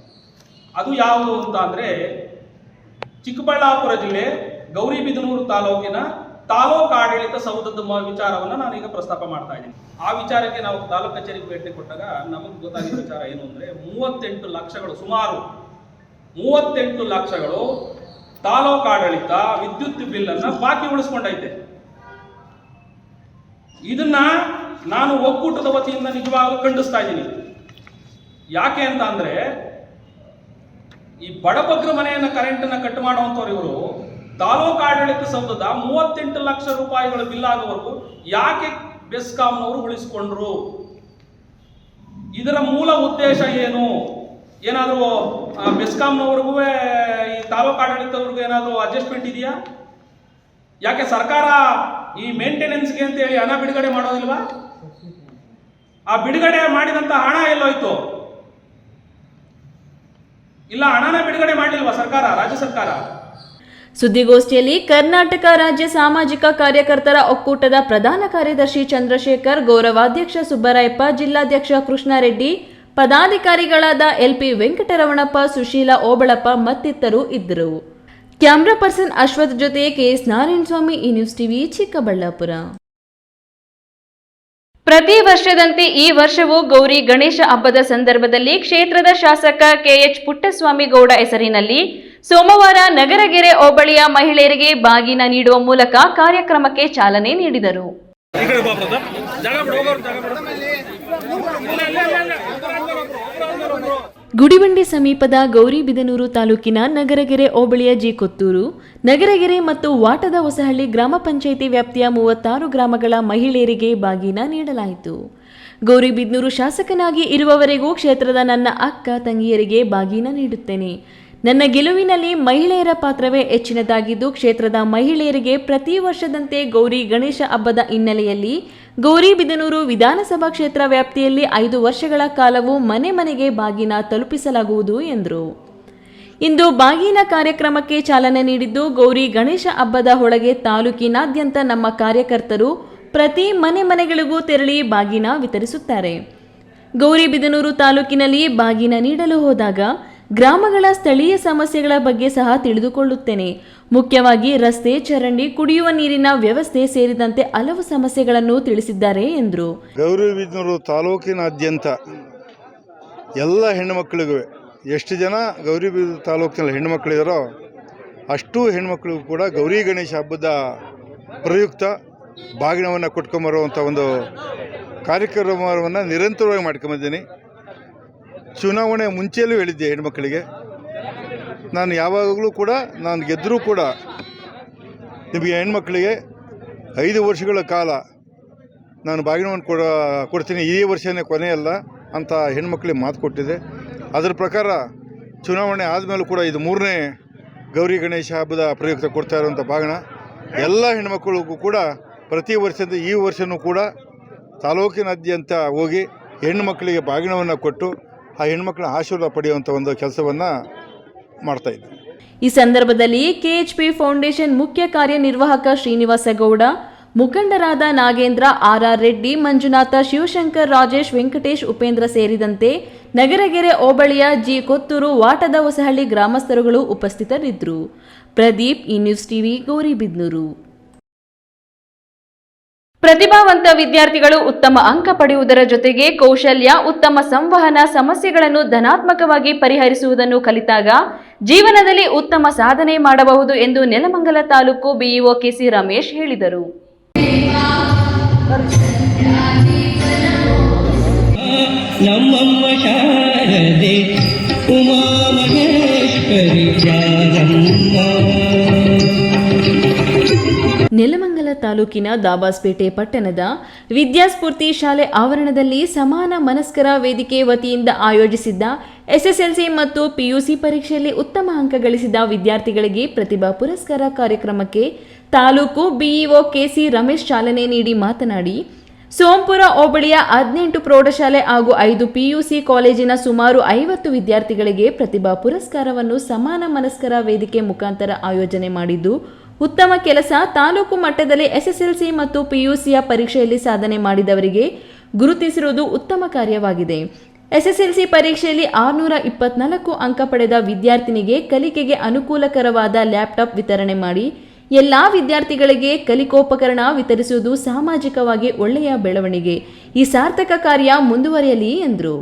ಅದು ಯಾವುದು ಅಂತ ಅಂದರೆ, ಚಿಕ್ಕಬಳ್ಳಾಪುರ ಜಿಲ್ಲೆ ಗೌರಿಬಿದನೂರು ತಾಲೂಕಿನ ತಾಲೂಕು ಆಡಳಿತ ಸೌಧದ ವಿಚಾರವನ್ನು ನಾನೀಗ ಪ್ರಸ್ತಾಪ ಮಾಡ್ತಾ ಇದ್ದೀನಿ. ಆ ವಿಚಾರಕ್ಕೆ ನಾವು ತಾಲೂಕು ಕಚೇರಿಗೆ ಭೇಟಿ ಕೊಟ್ಟಾಗ ನಮಗೆ ಗೊತ್ತಾಗಿದ್ದ ವಿಚಾರ ಏನು ಅಂದರೆ, 38 ಲಕ್ಷಗಳು, ಸುಮಾರು 38 ಲಕ್ಷಗಳು ತಾಲೂಕು ಆಡಳಿತ ವಿದ್ಯುತ್ ಬಿಲ್ಲನ್ನು ಬಾಕಿ ಉಳಿಸ್ಕೊಂಡೈತೆ. ಇದನ್ನ ನಾನು ಒಕ್ಕೂಟದ ವತಿಯಿಂದ ನಿಜವಾಗಲೂ ಖಂಡಿಸ್ತಾ ಇದ್ದೀನಿ. ಯಾಕೆ ಅಂತ ಅಂದರೆ, ಈ ಬಡಬಗ್ರ ಮನೆಯನ್ನು ಕರೆಂಟನ್ನು ಕಟ್ ಮಾಡುವಂಥವ್ರು ಇವರು ತಾಲೂಕು ಆಡಳಿತ ಸೌಧದ 38 ಲಕ್ಷ ರೂಪಾಯಿಗಳ ಬಿಲ್ ಆಗೋವರೆಗೂ ಯಾಕೆ ಬೆಸ್ಕಾಂನವರು ಉಳಿಸ್ಕೊಂಡ್ರು? ಇದರ ಮೂಲ ಉದ್ದೇಶ ಏನು? ಏನಾದರೂ ಬೆಸ್ಕಾಂನವ್ರಿಗೂ ಈ ತಾಲೂಕು ಆಡಳಿತವ್ರಿಗೂ ಏನಾದರೂ ಅಡ್ಜಸ್ಟ್ಮೆಂಟ್ ಇದೆಯಾ? ಯಾಕೆ ಸರ್ಕಾರ ಈ ಮೇಂಟೆನೆನ್ಸ್ಗೆ ಅಂತ ಹೇಳಿ ಹಣ ಬಿಡುಗಡೆ ಮಾಡೋದಿಲ್ವಾ? ಆ ಬಿಡುಗಡೆ ಮಾಡಿದಂಥ ಹಣ ಎಲ್ಲೋಯ್ತು? ಇಲ್ಲ, ಹಣನ ಬಿಡುಗಡೆ ಮಾಡಲಿಲ್ವಾ ಸರ್ಕಾರ, ರಾಜ್ಯ ಸರ್ಕಾರ? ಸುದ್ದಿಗೋಷ್ಠಿಯಲ್ಲಿ ಕರ್ನಾಟಕ ರಾಜ್ಯ ಸಾಮಾಜಿಕ ಕಾರ್ಯಕರ್ತರ ಒಕ್ಕೂಟದ ಪ್ರಧಾನ ಕಾರ್ಯದರ್ಶಿ ಚಂದ್ರಶೇಖರ್, ಗೌರವಾಧ್ಯಕ್ಷ ಸುಬ್ಬರಾಯಪ್ಪ, ಜಿಲ್ಲಾಧ್ಯಕ್ಷ ಕೃಷ್ಣಾರೆಡ್ಡಿ, ಪದಾಧಿಕಾರಿಗಳಾದ LP ವೆಂಕಟರಮಣಪ್ಪ, ಸುಶೀಲಾ ಓಬಳಪ್ಪ ಮತ್ತಿತರರು ಇದ್ದರು. ಕ್ಯಾಮ್ರಾ ಪರ್ಸನ್ ಅಶ್ವಥ್ ಜೊತೆ KS ನಾರಾಯಣಸ್ವಾಮಿ, ಈ ನ್ಯೂಸ್ ಟಿವಿ, ಚಿಕ್ಕಬಳ್ಳಾಪುರ. ಪ್ರತಿ ವರ್ಷದಂತೆ ಈ ವರ್ಷವೂ ಗೌರಿ ಗಣೇಶ ಹಬ್ಬದ ಸಂದರ್ಭದಲ್ಲಿ ಕ್ಷೇತ್ರದ ಶಾಸಕ KH ಪುಟ್ಟಸ್ವಾಮಿ ಗೌಡ ಹೆಸರಿನಲ್ಲಿ ಸೋಮವಾರ ನಗರಗೆರೆ ಹೋಬಳಿಯ ಮಹಿಳೆಯರಿಗೆ ಬಾಗಿನ ನೀಡುವ ಮೂಲಕ ಕಾರ್ಯಕ್ರಮಕ್ಕೆ ಚಾಲನೆ ನೀಡಿದರು. ಗುಡಿಬಂಡೆ ಸಮೀಪದ ಗೌರಿಬಿದನೂರು ತಾಲೂಕಿನ ನಗರಗೆರೆ ಹೋಬಳಿಯ ಕೊತ್ತೂರು, ನಗರಗೆರೆ ಮತ್ತು ವಾಟದ ಹೊಸಹಳ್ಳಿ ಗ್ರಾಮ ಪಂಚಾಯಿತಿ ವ್ಯಾಪ್ತಿಯ 36 ಗ್ರಾಮಗಳ ಮಹಿಳೆಯರಿಗೆ ಬಾಗಿನ ನೀಡಲಾಯಿತು. ಗೌರಿಬಿದನೂರು ಶಾಸಕನಾಗಿ ಇರುವವರೆಗೂ ಕ್ಷೇತ್ರದ ನನ್ನ ಅಕ್ಕ ತಂಗಿಯರಿಗೆ ಬಾಗಿನ ನೀಡುತ್ತೇನೆ. ನನ್ನ ಗೆಲುವಿನಲ್ಲಿ ಮಹಿಳೆಯರ ಪಾತ್ರವೇ ಹೆಚ್ಚಿನದಾಗಿದ್ದು, ಕ್ಷೇತ್ರದ ಮಹಿಳೆಯರಿಗೆ ಪ್ರತಿ ವರ್ಷದಂತೆ ಗೌರಿ ಗಣೇಶ ಹಬ್ಬದ ಹಿನ್ನೆಲೆಯಲ್ಲಿ ಗೌರಿಬಿದನೂರು ವಿಧಾನಸಭಾ ಕ್ಷೇತ್ರ ವ್ಯಾಪ್ತಿಯಲ್ಲಿ 5 ವರ್ಷಗಳ ಕಾಲವೂ ಮನೆ ಮನೆಗೆ ಬಾಗಿನ ತಲುಪಿಸಲಾಗುವುದು ಎಂದರು. ಇಂದು ಬಾಗಿನ ಕಾರ್ಯಕ್ರಮಕ್ಕೆ ಚಾಲನೆ ನೀಡಿದ್ದು, ಗೌರಿ ಗಣೇಶ ಹಬ್ಬದ ಒಳಗೆ ತಾಲೂಕಿನಾದ್ಯಂತ ನಮ್ಮ ಕಾರ್ಯಕರ್ತರು ಪ್ರತಿ ಮನೆಗಳಿಗೂ ತೆರಳಿ ಬಾಗಿನ ವಿತರಿಸುತ್ತಾರೆ. ಗೌರಿಬಿದನೂರು ತಾಲೂಕಿನಲ್ಲಿ ಬಾಗಿನ ನೀಡಲು ಹೋದಾಗ ಗ್ರಾಮಗಳ ಸ್ಥಳೀಯ ಸಮಸ್ಯೆಗಳ ಬಗ್ಗೆ ಸಹ ತಿಳಿದುಕೊಳ್ಳುತ್ತೇನೆ. ಮುಖ್ಯವಾಗಿ ರಸ್ತೆ, ಚರಂಡಿ, ಕುಡಿಯುವ ನೀರಿನ ವ್ಯವಸ್ಥೆ ಸೇರಿದಂತೆ ಹಲವು ಸಮಸ್ಯೆಗಳನ್ನು ತಿಳಿಸಿದ್ದಾರೆ ಎಂದರು. ಗೌರಿಬಿದನೂರು ತಾಲೂಕಿನಾದ್ಯಂತ ಎಲ್ಲ ಹೆಣ್ಣುಮಕ್ಕಳಿಗೂ ಎಷ್ಟು ಜನ ಗೌರಿಬಿದನೂರು ತಾಲೂಕಿನಲ್ಲಿ ಹೆಣ್ಣುಮಕ್ಕಳಿದಾರೋ ಅಷ್ಟು ಹೆಣ್ಮಕ್ಳಿಗೂ ಕೂಡ ಗೌರಿ ಗಣೇಶ ಹಬ್ಬದ ಪ್ರಯುಕ್ತ ಬಾಗಿನವನ್ನು ಕೊಟ್ಕೊಂಬರುವಂಥ ಒಂದು ಕಾರ್ಯಕ್ರಮವನ್ನು ನಿರಂತರವಾಗಿ ಮಾಡ್ಕೊಂಬಂದಿದ್ದೀನಿ. ಚುನಾವಣೆ ಮುಂಚೆಯಲ್ಲೂ ಹೇಳಿದ್ದೆ ಹೆಣ್ಮಕ್ಕಳಿಗೆ, ನಾನು ಯಾವಾಗಲೂ ಕೂಡ ನಾನು ಗೆದ್ದರೂ ಕೂಡ ನಿಮಗೆ ಹೆಣ್ಮಕ್ಕಳಿಗೆ 5 ವರ್ಷಗಳ ಕಾಲ ನಾನು ಬಾಗಿನವನ್ನು ಕೊಡ್ತೀನಿ, ಈ ವರ್ಷನೇ ಕೊನೆಯಲ್ಲ ಅಂತ ಹೆಣ್ಮಕ್ಳಿಗೆ ಮಾತು ಕೊಟ್ಟಿದೆ. ಅದರ ಪ್ರಕಾರ ಚುನಾವಣೆ ಆದಮೇಲೂ ಕೂಡ ಇದು 3ನೇ ಗೌರಿ ಗಣೇಶ ಹಬ್ಬದ ಪ್ರಯುಕ್ತ ಕೊಡ್ತಾ ಇರುವಂಥ ಬಾಗಿನ ಎಲ್ಲ ಹೆಣ್ಮಕ್ಳಿಗೂ ಕೂಡ ಪ್ರತಿ ವರ್ಷದ ಈ ವರ್ಷವೂ ಕೂಡ ತಾಲೂಕಿನಾದ್ಯಂತ ಹೋಗಿ ಹೆಣ್ಣುಮಕ್ಕಳಿಗೆ ಬಾಗಿನವನ್ನು ಕೊಟ್ಟು ಆ ಹೆಣ್ಮಕ್ಳ ಆಶೀರ್ವಾದ ಪಡೆಯುವಂಥ ಒಂದು ಕೆಲಸವನ್ನು ಮಾಡ್ತಾಯಿದ್ದೆ. ಈ ಸಂದರ್ಭದಲ್ಲಿ ಕೆಎಚ್ಪಿ ಫೌಂಡೇಶನ್ ಮುಖ್ಯ ಕಾರ್ಯನಿರ್ವಾಹಕ ಶ್ರೀನಿವಾಸ ಗೌಡ, ಮುಖಂಡರಾದ ನಾಗೇಂದ್ರ, ಆರ್ ರೆಡ್ಡಿ, ಮಂಜುನಾಥ, ಶಿವಶಂಕರ್, ರಾಜೇಶ್, ವೆಂಕಟೇಶ್, ಉಪೇಂದ್ರ ಸೇರಿದಂತೆ ನಗರಗೆರೆ ಹೋಬಳಿಯ ಜಿ ಕೊತ್ತೂರು, ವಾಟದ ಹೊಸಹಳ್ಳಿ ಗ್ರಾಮಸ್ಥರುಗಳು ಉಪಸ್ಥಿತರಿದ್ದರು. ಪ್ರದೀಪ್, ಈ ನ್ಯೂಸ್ ಟಿವಿ, ಗೌರಿಬಿದನೂರು. ಪ್ರತಿಭಾವಂತ ವಿದ್ಯಾರ್ಥಿಗಳು ಉತ್ತಮ ಅಂಕ ಪಡೆಯುವುದರ ಜೊತೆಗೆ ಕೌಶಲ್ಯ, ಉತ್ತಮ ಸಂವಹನ, ಸಮಸ್ಯೆಗಳನ್ನು ಧನಾತ್ಮಕವಾಗಿ ಪರಿಹರಿಸುವುದನ್ನು ಕಲಿತಾಗ ಜೀವನದಲ್ಲಿ ಉತ್ತಮ ಸಾಧನೆ ಮಾಡಬಹುದು ಎಂದು ನೆಲಮಂಗಲ ತಾಲೂಕು ಬಿಇಒ ಕೆಸಿ ರಮೇಶ್ ಹೇಳಿದರು. ನೆಲಮಂಗಲ ತಾಲೂಕಿನ ದಾಬಾಸ್ಪೇಟೆ ಪಟ್ಟಣದ ವಿದ್ಯಾಸ್ಫೂರ್ತಿ ಶಾಲೆ ಆವರಣದಲ್ಲಿ ಸಮಾನ ಮನಸ್ಕರ ವೇದಿಕೆ ವತಿಯಿಂದ ಆಯೋಜಿಸಿದ್ದ ಎಸ್ಎಸ್ಎಲ್ಸಿ ಮತ್ತು ಪಿಯುಸಿ ಪರೀಕ್ಷೆಯಲ್ಲಿ ಉತ್ತಮ ಅಂಕ ಗಳಿಸಿದ ವಿದ್ಯಾರ್ಥಿಗಳಿಗೆ ಪ್ರತಿಭಾ ಪುರಸ್ಕಾರ ಕಾರ್ಯಕ್ರಮಕ್ಕೆ ತಾಲೂಕು ಬಿಇಒ ಕೆಸಿ ರಮೇಶ್ ಚಾಲನೆ ನೀಡಿ ಮಾತನಾಡಿ, ಸೋಂಪುರ ಹೋಬಳಿಯ 18 ಪ್ರೌಢಶಾಲೆ ಹಾಗೂ 5 ಪಿಯುಸಿ ಕಾಲೇಜಿನ ಸುಮಾರು 50 ವಿದ್ಯಾರ್ಥಿಗಳಿಗೆ ಪ್ರತಿಭಾ ಪುರಸ್ಕಾರವನ್ನು ಸಮಾನ ಮನಸ್ಕರ ವೇದಿಕೆ ಮುಖಾಂತರ ಆಯೋಜನೆ ಮಾಡಿದ್ದು, ಉತ್ತಮ ಕೆಲಸ, ತಾಲೂಕು ಮಟ್ಟದಲ್ಲಿ ಎಸ್ಎಸ್ಎಲ್ಸಿ ಮತ್ತು ಪಿಯುಸಿಯ ಪರೀಕ್ಷೆಯಲ್ಲಿ ಸಾಧನೆ ಮಾಡಿದವರಿಗೆ ಗುರುತಿಸಿರುವುದು ಉತ್ತಮ ಕಾರ್ಯವಾಗಿದೆ. ಎಸ್ಎಸ್ಎಲ್ಸಿ ಪರೀಕ್ಷೆಯಲ್ಲಿ 624 ಅಂಕ ಪಡೆದ ವಿದ್ಯಾರ್ಥಿನಿಗೆ ಕಲಿಕೆಗೆ ಅನುಕೂಲಕರವಾದ ಲ್ಯಾಪ್ಟಾಪ್ ವಿತರಣೆ ಮಾಡಿ ಎಲ್ಲಾ ವಿದ್ಯಾರ್ಥಿಗಳಿಗೆ ಕಲಿಕೋಪಕರಣ ವಿತರಿಸುವುದು ಸಾಮಾಜಿಕವಾಗಿ ಒಳ್ಳೆಯ ಬೆಳವಣಿಗೆ. ಈ ಸಾರ್ಥಕ ಕಾರ್ಯ ಮುಂದುವರಿಯಲಿ ಎಂದರು.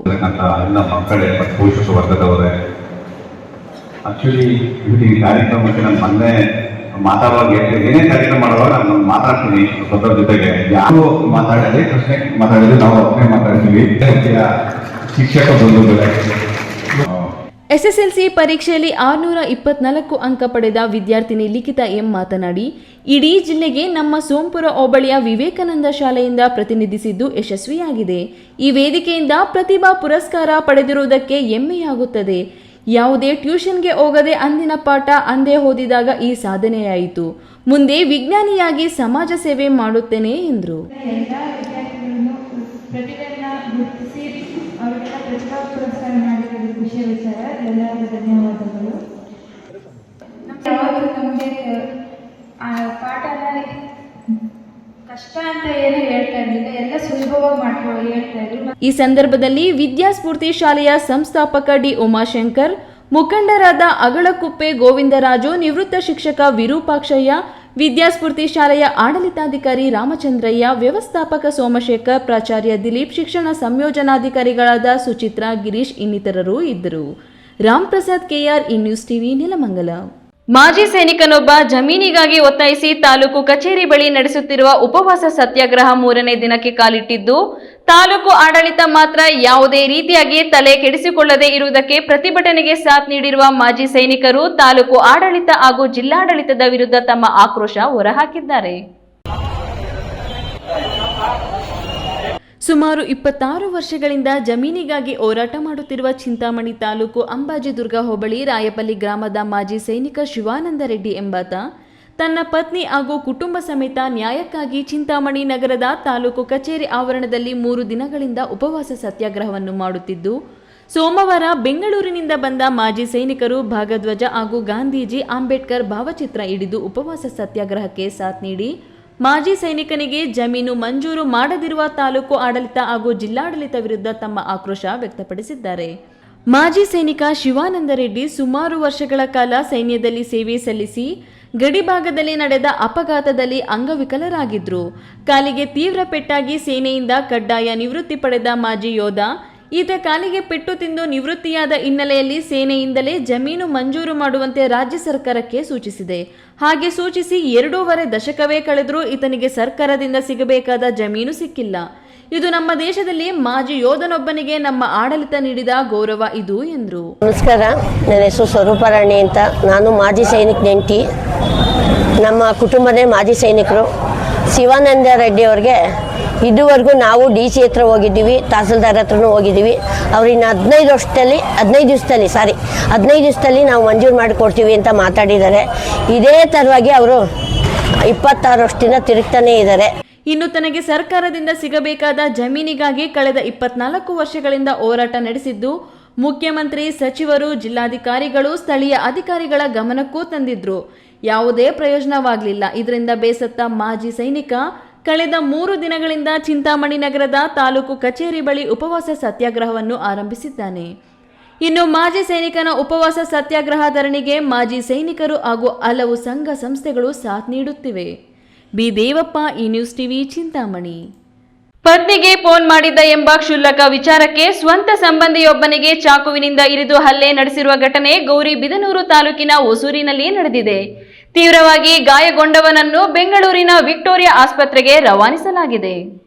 ಮಾತಾಡುವಾಗ ಏನೇ ಕಾರ್ಯಕ್ರಮ ಮಾಡುವಾಗ ನಾನು ಮಾತಾಡ್ತೀನಿ ಸ್ವತಃ ಜೊತೆಗೆ ಯಾರು ಮಾತಾಡಲಿ ಪ್ರಶ್ನೆ ಮಾತಾಡಿದ್ರೆ ನಾವು ಒಬ್ಬನೇ ಮಾತಾಡ್ತೀವಿ. ಶಿಕ್ಷಕ ಬಂಧುಗಳೇ, ಎಸ್ಎಸ್ಎಲ್ಸಿ ಪರೀಕ್ಷೆಯಲ್ಲಿ 624 ಅಂಕ ಪಡೆದ ವಿದ್ಯಾರ್ಥಿನಿ ಲಿಖಿತಾ ಎಂ ಮಾತನಾಡಿ, ಇಡೀ ಜಿಲ್ಲೆಗೆ ನಮ್ಮ ಸೋಂಪುರ ಹೋಬಳಿಯ ವಿವೇಕಾನಂದ ಶಾಲೆಯಿಂದ ಪ್ರತಿನಿಧಿಸಿದ್ದು ಯಶಸ್ವಿಯಾಗಿದೆ. ಈ ವೇದಿಕೆಯಿಂದ ಪ್ರತಿಭಾ ಪುರಸ್ಕಾರ ಪಡೆದಿರುವುದಕ್ಕೆ ಹೆಮ್ಮೆಯಾಗುತ್ತದೆ. ಯಾವುದೇ ಟ್ಯೂಷನ್ಗೆ ಹೋಗದೆ ಅಂದಿನ ಪಾಠ ಅಂದೇ ಓದಿದಾಗ ಈ ಸಾಧನೆಯಾಯಿತು. ಮುಂದೆ ವಿಜ್ಞಾನಿಯಾಗಿ ಸಮಾಜ ಸೇವೆ ಮಾಡುತ್ತೇನೆ ಎಂದರು. ಧನ್ಯವಾದಗಳು. ಪಾಠ ಕಷ್ಟ ಅಂತ ಏನು ಹೇಳ್ತಾ ಇರಲಿಲ್ಲ, ಎಲ್ಲ ಸುಲಭವಾಗಿ ಮಾಡ್ಕೊಂಡು ಹೇಳ್ತಾ ಇದ್ರು. ಈ ಸಂದರ್ಭದಲ್ಲಿ ವಿದ್ಯಾಸ್ಫೂರ್ತಿ ಶಾಲೆಯ ಸಂಸ್ಥಾಪಕ ಡಿ ಉಮಾಶಂಕರ್, ಮುಖಂಡರಾದ ಅಗಳಕುಪ್ಪೆ ಗೋವಿಂದರಾಜು, ನಿವೃತ್ತ ಶಿಕ್ಷಕ ವಿರೂಪಾಕ್ಷಯ್ಯ, ವಿದ್ಯಾಸ್ಫೂರ್ತಿ ಶಾಲೆಯ ಆಡಳಿತಾಧಿಕಾರಿ ರಾಮಚಂದ್ರಯ್ಯ, ವ್ಯವಸ್ಥಾಪಕ ಸೋಮಶೇಖರ್, ಪ್ರಾಚಾರ್ಯ ದಿಲೀಪ್, ಶಿಕ್ಷಣ ಸಂಯೋಜನಾಧಿಕಾರಿಗಳಾದ ಸುಚಿತ್ರಾ, ಗಿರೀಶ್ ಇನ್ನಿತರರು ಇದ್ದರು. ರಾಮ್ ಪ್ರಸಾದ್ ಕೆಆರ್, ಈ ನ್ಯೂಸ್ ಟಿವಿ, ನೆಲಮಂಗಲ. ಮಾಜಿ ಸೈನಿಕನೊಬ್ಬ ಜಮೀನಿಗಾಗಿ ಒತ್ತಾಯಿಸಿ ತಾಲೂಕು ಕಚೇರಿ ಬಳಿ ನಡೆಸುತ್ತಿರುವ ಉಪವಾಸ ಸತ್ಯಾಗ್ರಹ 3ನೇ ದಿನಕ್ಕೆ ಕಾಲಿಟ್ಟಿದ್ದು, ತಾಲೂಕು ಆಡಳಿತ ಮಾತ್ರ ಯಾವುದೇ ರೀತಿಯಾಗಿ ತಲೆ ಕೆಡಿಸಿಕೊಳ್ಳದೆ ಇರುವುದಕ್ಕೆ ಪ್ರತಿಭಟನೆಗೆ ಸಾಥ್ ನೀಡಿರುವ ಮಾಜಿ ಸೈನಿಕರು ತಾಲೂಕು ಆಡಳಿತ ಹಾಗೂ ಜಿಲ್ಲಾಡಳಿತದ ವಿರುದ್ಧ ತಮ್ಮ ಆಕ್ರೋಶ ಹೊರಹಾಕಿದ್ದಾರೆ. ಸುಮಾರು 26 ವರ್ಷಗಳಿಂದ ಜಮೀನಿಗಾಗಿ ಹೋರಾಟ ಮಾಡುತ್ತಿರುವ ಚಿಂತಾಮಣಿ ತಾಲೂಕು ಅಂಬಾಜಿದುರ್ಗ ಹೋಬಳಿ ರಾಯಪಲ್ಲಿ ಗ್ರಾಮದ ಮಾಜಿ ಸೈನಿಕ ಶಿವಾನಂದ ರೆಡ್ಡಿ ಎಂಬಾತ ತನ್ನ ಪತ್ನಿ ಹಾಗೂ ಕುಟುಂಬ ಸಮೇತ ನ್ಯಾಯಕ್ಕಾಗಿ ಚಿಂತಾಮಣಿ ನಗರದ ತಾಲೂಕು ಕಚೇರಿ ಆವರಣದಲ್ಲಿ 3 ದಿನಗಳಿಂದ ಉಪವಾಸ ಸತ್ಯಾಗ್ರಹವನ್ನು ಮಾಡುತ್ತಿದ್ದು, ಸೋಮವಾರ ಬೆಂಗಳೂರಿನಿಂದ ಬಂದ ಮಾಜಿ ಸೈನಿಕರು ಭಾಗಧ್ವಜ ಹಾಗೂ ಗಾಂಧೀಜಿ, ಅಂಬೇಡ್ಕರ್ ಭಾವಚಿತ್ರ ಹಿಡಿದು ಉಪವಾಸ ಸತ್ಯಾಗ್ರಹಕ್ಕೆ ಸಾಥ್ ನೀಡಿ ಮಾಜಿ ಸೈನಿಕನಿಗೆ ಜಮೀನು ಮಂಜೂರು ಮಾಡದಿರುವ ತಾಲೂಕು ಆಡಳಿತ ಹಾಗೂ ಜಿಲ್ಲಾಡಳಿತ ವಿರುದ್ಧ ತಮ್ಮ ಆಕ್ರೋಶ ವ್ಯಕ್ತಪಡಿಸಿದ್ದಾರೆ. ಮಾಜಿ ಸೈನಿಕ ಶಿವಾನಂದ ರೆಡ್ಡಿ ಸುಮಾರು ವರ್ಷಗಳ ಕಾಲ ಸೈನ್ಯದಲ್ಲಿ ಸೇವೆ ಸಲ್ಲಿಸಿ ಗಡಿಭಾಗದಲ್ಲಿ ನಡೆದ ಅಪಘಾತದಲ್ಲಿ ಅಂಗವಿಕಲರಾಗಿದ್ರು. ಕಾಲಿಗೆ ತೀವ್ರ ಪೆಟ್ಟಾಗಿ ಸೇನೆಯಿಂದ ಕಡ್ಡಾಯ ನಿವೃತ್ತಿ ಪಡೆದ ಮಾಜಿ ಯೋಧ ಈತ ಕಾಲಿಗೆ ಪೆಟ್ಟು ತಿಂದು ನಿವೃತ್ತಿಯಾದ ಹಿನ್ನೆಲೆಯಲ್ಲಿ ಸೇನೆಯಿಂದಲೇ ಜಮೀನು ಮಂಜೂರು ಮಾಡುವಂತೆ ರಾಜ್ಯ ಸರ್ಕಾರಕ್ಕೆ ಸೂಚಿಸಿದೆ. ಹಾಗೆ ಸೂಚಿಸಿ 2.5 ದಶಕವೇ ಕಳೆದರೂ ಈತನಿಗೆ ಸರ್ಕಾರದಿಂದ ಸಿಗಬೇಕಾದ ಜಮೀನು ಸಿಕ್ಕಿಲ್ಲ. ಇದು ನಮ್ಮ ದೇಶದಲ್ಲಿ ಮಾಜಿ ಯೋಧನೊಬ್ಬನಿಗೆ ನಮ್ಮ ಆಡಳಿತ ನೀಡಿದ ಗೌರವ ಇದು ಎಂದರು. ನಮಸ್ಕಾರ, ನನ್ನ ಹೆಸರು ಸ್ವರೂಪರಾಣಿ ಅಂತ. ನಾನು ಮಾಜಿ ಸೈನಿಕ ನೆಂಟಿ. ನಮ್ಮ ಕುಟುಂಬನೇ ಮಾಜಿ ಸೈನಿಕರು. ಶಿವಾನಂದ ರೆಡ್ಡಿ ಅವ್ರಿಗೆ ಇದುವರೆಗೂ ನಾವು DC ಹತ್ರ ಹೋಗಿದ್ದೀವಿ, ತಹಸೀಲ್ದಾರ್ ಹತ್ರನೂ ಹೋಗಿದ್ದೀವಿ. ಅವ್ರಿನ್ನ 15 ದಿವಸದಲ್ಲಿ ನಾವು ಮಂಜೂರು ಮಾಡಿಕೊಡ್ತೀವಿ ಅಂತ ಮಾತಾಡಿದ್ದಾರೆ. ಇದೇ ಥರವಾಗಿ ಅವರು 26 ವರ್ಷದಿಂದ ತಿರುಗ್ತಾನೇ ಇದ್ದಾರೆ. ಇನ್ನು ತನಗೆ ಸರ್ಕಾರದಿಂದ ಸಿಗಬೇಕಾದ ಜಮೀನಿಗಾಗಿ ಕಳೆದ 24 ವರ್ಷಗಳಿಂದ ಹೋರಾಟ ನಡೆಸಿದ್ದು ಮುಖ್ಯಮಂತ್ರಿ, ಸಚಿವರು, ಜಿಲ್ಲಾಧಿಕಾರಿಗಳು, ಸ್ಥಳೀಯ ಅಧಿಕಾರಿಗಳ ಗಮನಕ್ಕೂ ತಂದಿದ್ರು. ಯಾವುದೇ ಪ್ರಯೋಜನವಾಗಲಿಲ್ಲ. ಇದರಿಂದ ಬೇಸತ್ತ ಮಾಜಿ ಸೈನಿಕ ಕಳೆದ 3 ದಿನಗಳಿಂದ ಚಿಂತಾಮಣಿ ನಗರದ ತಾಲೂಕು ಕಚೇರಿ ಬಳಿ ಉಪವಾಸ ಸತ್ಯಾಗ್ರಹವನ್ನು ಆರಂಭಿಸಿದ್ದಾನೆ. ಇನ್ನು ಮಾಜಿ ಸೈನಿಕನ ಉಪವಾಸ ಸತ್ಯಾಗ್ರಹ ಧರಣಿಗೆ ಮಾಜಿ ಸೈನಿಕರು ಹಾಗೂ ಹಲವು ಸಂಘ ಸಂಸ್ಥೆಗಳು ಸಾಥ್ ನೀಡುತ್ತಿವೆ. ಬಿ ದೇವಪ್ಪ, ಈ ನ್ಯೂಸ್ ಟಿವಿ, ಚಿಂತಾಮಣಿ. ಪತ್ನಿಗೆ ಫೋನ್ ಮಾಡಿದ್ದ ಎಂಬ ಕ್ಷುಲ್ಲಕ ವಿಚಾರಕ್ಕೆ ಸ್ವಂತ ಸಂಬಂಧಿಯೊಬ್ಬನಿಗೆ ಚಾಕುವಿನಿಂದ ಇರಿದು ಹಲ್ಲೆ ನಡೆಸಿರುವ ಘಟನೆ ಗೌರಿಬಿದನೂರು ತಾಲೂಕಿನ ಹೊಸೂರಿನಲ್ಲಿ ನಡೆದಿದೆ. ತೀವ್ರವಾಗಿ ಗಾಯಗೊಂಡವನನ್ನು ಬೆಂಗಳೂರಿನ ವಿಕ್ಟೋರಿಯಾ ಆಸ್ಪತ್ರೆಗೆ ರವಾನಿಸಲಾಗಿದೆ.